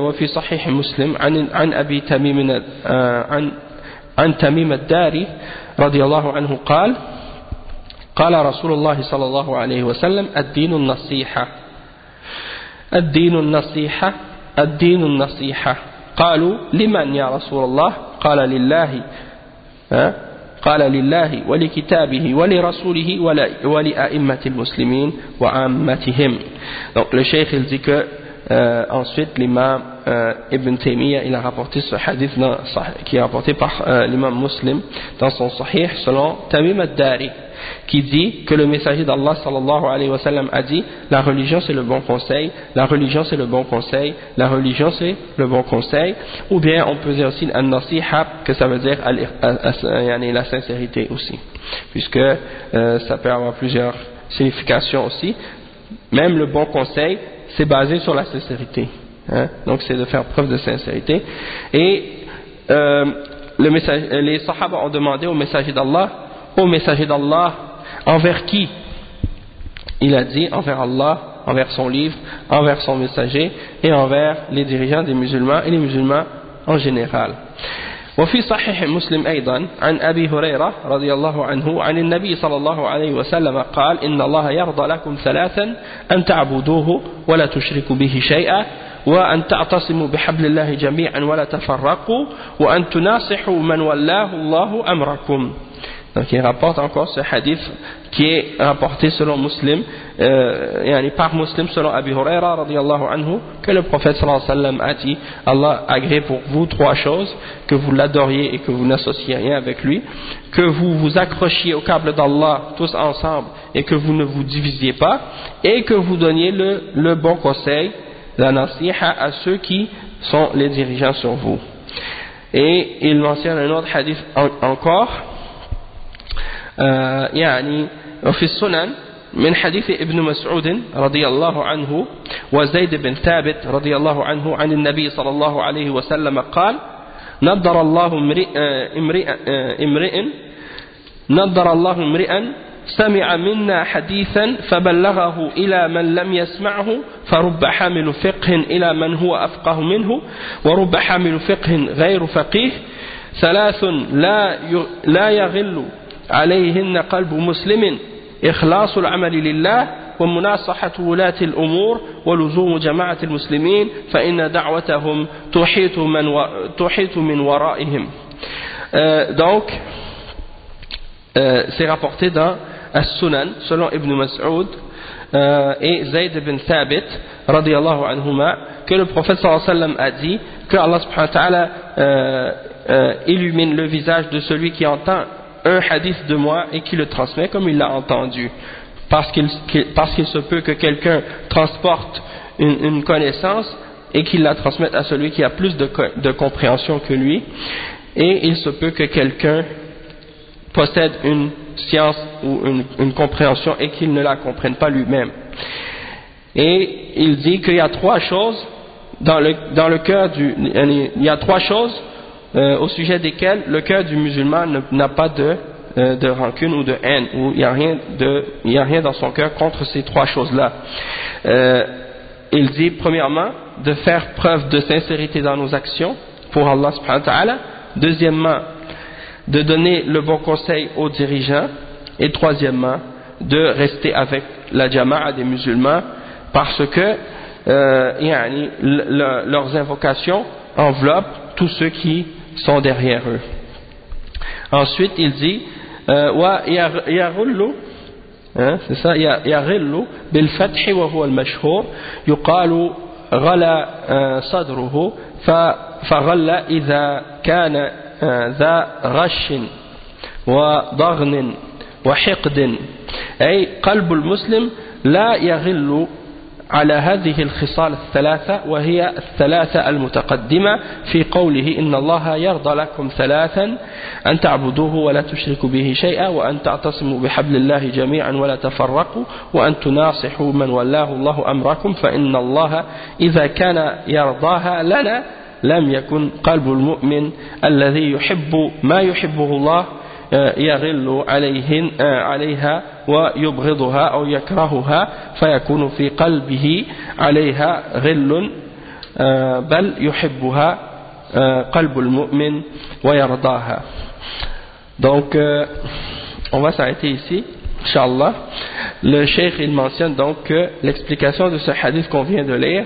وفي صحيح مسلم عن أبي تميم عن تميم الداري رضي الله عنه قال: قال رسول الله صلى الله عليه وسلم: الدين النصيحة الدين النصيحة الدين النصيحة. قالوا: لمن يا رسول الله؟ قال لله ولكتابه ولرسوله ولأئمة المسلمين وعامتهم. Donc le cheikh il dit que ensuite l'imam Ibn Taymiyyah il a rapporté ce hadith qui est rapporté par l'imam Muslim dans son Sahih selon Tamim ad-Dari, qui dit que le messager d'Allah sallallahu alayhi wa sallam a dit: la religion c'est le bon conseil, la religion c'est le bon conseil, la religion c'est le bon conseil. Ou bien on peut dire aussi an-nasiha, que ça veut dire la sincérité aussi, puisque ça peut avoir plusieurs significations aussi. Même le bon conseil c'est basé sur la sincérité, hein? Donc c'est de faire preuve de sincérité. Et les Sahaba ont demandé au messager d'Allah: ô messager d'Allah, envers qui? Il a dit: envers Allah, envers son livre, envers son messager et envers les dirigeants des musulmans et les musulmans en général. وفي صحيح مسلم أيضا عن أبي هريرة رضي الله عنه عن النبي صلى الله عليه وسلم قال: إن الله يرضى لكم ثلاثا: أن تعبدوه ولا تشركوا به شيئا، وأن تعتصموا بحبل الله جميعا ولا تفرقوا، وأن تناصحوا من ولاه الله أمركم. Donc il rapporte encore ce hadith qui est rapporté selon Muslim, par Muslim selon Abi Huraira radiyallahu anhu, que le prophète sallallahu alayhi wa sallam a dit: Allah agrée pour vous trois choses, que vous l'adoriez et que vous n'associez rien avec lui, que vous vous accrochiez au câble d'Allah tous ensemble et que vous ne vous divisiez pas, et que vous donniez le bon conseil, la nasiha, à ceux qui sont les dirigeants sur vous. Et il mentionne un autre hadith encore, وفي السنن من حديث ابن مسعود رضي الله عنه وزيد بن ثابت رضي الله عنه عن النبي صلى الله عليه وسلم قال: نضر الله امرئا سمع منا حديثا فبلغه إلى من لم يسمعه، فرب حامل فقه إلى من هو أفقه منه، ورب حامل فقه غير فقيه، ثلاث لا يغل عليهن قلب مسلم: إخلاص العمل لله، ومناصحة ولاة الأمور، ولزوم جماعة المسلمين، فإن دعوتهم تحيط من ورائهم. Donc c'est rapporté dans As-Sunan selon Ibn Mas'ud et Zayd ibn Thabit radiyallahu anhuma, que le prophète sallallahu alayhi wa sallam a dit que Allah subhanahu wa ta'ala illumine le visage de celui qui entend un hadith de moi et qui le transmet comme il l'a entendu, parce qu'il se peut que quelqu'un transporte une connaissance et qu'il la transmette à celui qui a plus de compréhension que lui, et il se peut que quelqu'un possède une science ou une compréhension et qu'il ne la comprenne pas lui-même. Et il dit qu'il y a trois choses dans le cœur il y a trois choses au sujet desquelles le cœur du musulman n'a pas de rancune ou de haine, ou il y a rien dans son cœur contre ces trois choses-là. Il dit premièrement de faire preuve de sincérité dans nos actions pour Allah subhanahu wa ta'ala. Deuxièmement, de donner le bon conseil aux dirigeants. Et troisièmement, de rester avec la jama'a des musulmans, parce que leurs invocations enveloppent tous ceux qui sont derrière eux. Ensuite, il dit wa yarullu, c'est ça, yarullu bil fathi wa huwa al mashhur yuqalu ghala sadruhu faghalla idha kana ذا غش وضغن وحقد أي قلب المسلم لا يغل على هذه الخصال الثلاثة، وهي الثلاثة المتقدمة في قوله إن الله يرضى لكم ثلاثا: أن تعبدوه ولا تشركوا به شيئا، وأن تعتصموا بحبل الله جميعا ولا تفرقوا، وأن تناصحوا من ولاه الله أمركم، فإن الله إذا كان يرضاها لنا لم يكن قلب المؤمن الذي يحب ما يحبه الله يغل عليها ويبغضها أو يكرهها فيكون في قلبه عليها غل بل يحبها قلب المؤمن ويرضاها. Donc on va s'arrêter ici, Inch'Allah. Le cheikh il mentionne donc que l'explication de ce hadith qu'on vient de lire,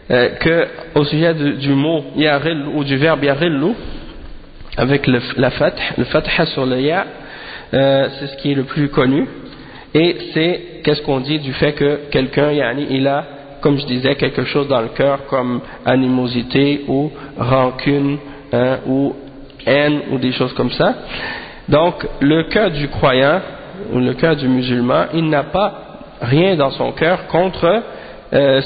que au sujet du mot yaril ou du verbe yarillu avec le fatha sur le ya, c'est ce qui est le plus connu, et c'est qu'est-ce qu'on dit du fait que quelqu'un il a, comme je disais, quelque chose dans le cœur comme animosité ou rancune ou haine ou des choses comme ça. Donc le cœur du croyant ou le cœur du musulman, il n'a pas rien dans son cœur contre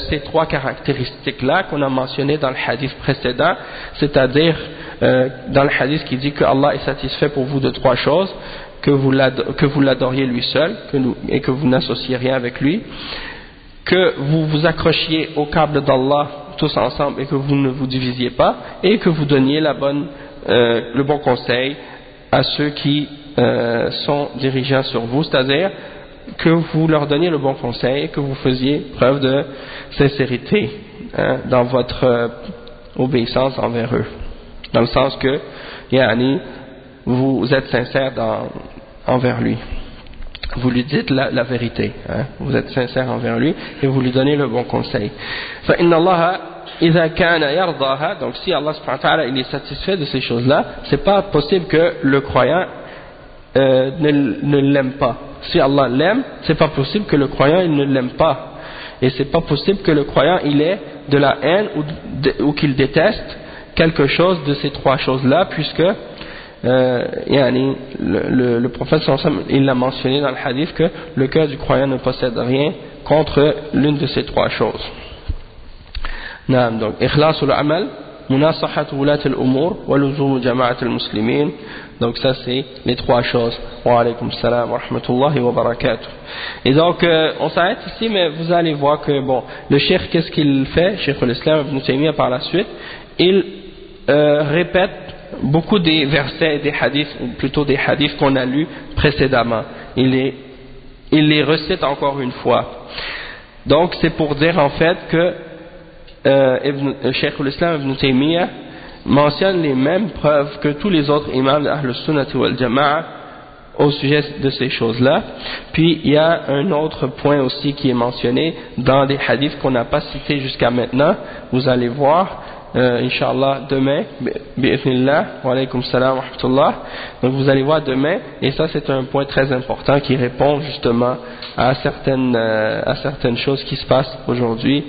ces trois caractéristiques-là qu'on a mentionnées dans le hadith précédent, c'est-à-dire dans le hadith qui dit que Allah est satisfait pour vous de trois choses: que vous l'adoriez lui seul et que vous n'associez rien avec lui, que vous vous accrochiez au câble d'Allah tous ensemble et que vous ne vous divisiez pas, et que vous donniez le bon conseil à ceux qui sont dirigeants sur vous, c'est-à-dire que vous leur donniez le bon conseil et que vous faisiez preuve de sincérité dans votre obéissance envers eux, dans le sens que vous êtes sincère envers lui, vous lui dites la vérité, vous êtes sincère envers lui et vous lui donnez le bon conseil. فإن الله إذا كان يرضاها, donc si Allah subhanahu wa ta'ala il est satisfait de ces choses-là, c'est pas possible que le croyant ne l'aime pas. Si Allah l'aime, c'est pas possible que le croyant il ne l'aime pas, et c'est pas possible que le croyant il ait de la haine ou qu'il déteste quelque chose de ces trois choses-là, puisque le prophète sallallahu alayhi wa sallam, il l'a mentionné dans le hadith que le cœur du croyant ne possède rien contre l'une de ces trois choses. Donc ikhlasul amal, munasahat wulat al-umur wa luzum jama'at al-muslimin. Donc ça c'est les trois choses. Wa alaykum salam wa rahmatullahi wa barakatuh. Et donc on s'arrête ici, mais vous allez voir que bon, le cheikh, qu'est-ce qu'il fait, Cheikh al-Islam Ibn Taymiyyah, par la suite, il répète beaucoup des versets, des hadiths, ou plutôt des hadiths qu'on a lus précédemment. Il les recite encore une fois. Donc c'est pour dire en fait que Cheikh al-Islam Ibn Taymiyyah mentionne les mêmes preuves que tous les autres imams d'Ahl Sunnah wal Jama'a au sujet de ces choses-là. Puis il y a un autre point aussi qui est mentionné dans des hadiths qu'on n'a pas cités jusqu'à maintenant. Vous allez voir, Inch'Allah, demain, bi'ithnillah, wa alaykum salam wa rahmatullah. Donc vous allez voir demain, et ça c'est un point très important qui répond justement à certaines choses qui se passent aujourd'hui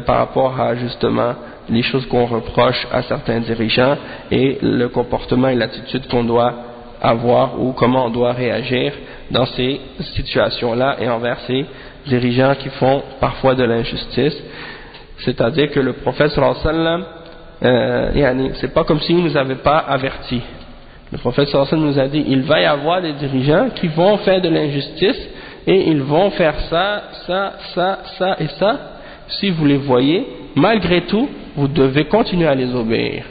par rapport à justement les choses qu'on reproche à certains dirigeants et le comportement et l'attitude qu'on doit avoir ou comment on doit réagir dans ces situations-là et envers ces dirigeants qui font parfois de l'injustice. C'est-à-dire que le prophète sallallahu alayhi wa sallam, c'est pas comme s'il ne nous avait pas averti. Le prophète sallallahu alayhi wa sallam nous a dit: il va y avoir des dirigeants qui vont faire de l'injustice et ils vont faire ça, ça, ça, ça et ça. Si vous les voyez, malgré tout, vous devez continuer à les obéir.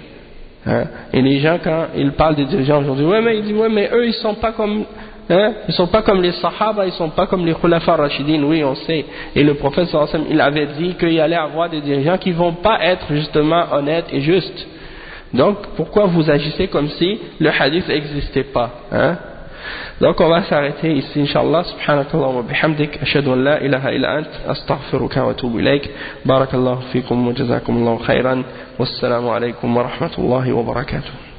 Hein? Et les gens, quand ils parlent des dirigeants aujourd'hui, ouais, mais eux, ils sont pas comme, hein? Ils sont pas comme les Sahaba, ils sont pas comme les Khulafa Rashidin, oui, on sait. Et le prophète sallallahu alayhi wa sallam, il avait dit qu'il allait avoir des dirigeants qui vont pas être justement honnêtes et justes. Donc, pourquoi vous agissez comme si le hadith n'existait pas, hein? Donc, on va s'arrêter ici, Inch'Allah. Subhanakallah wa bihamdik. Ashhadu an la ilaha illa ant. Astaghfiruka wa atubu ilayk. Barakallahu fikum wa jazakumullahu khairan. Wassalamu alaykum wa rahmatullahi wa barakatuh.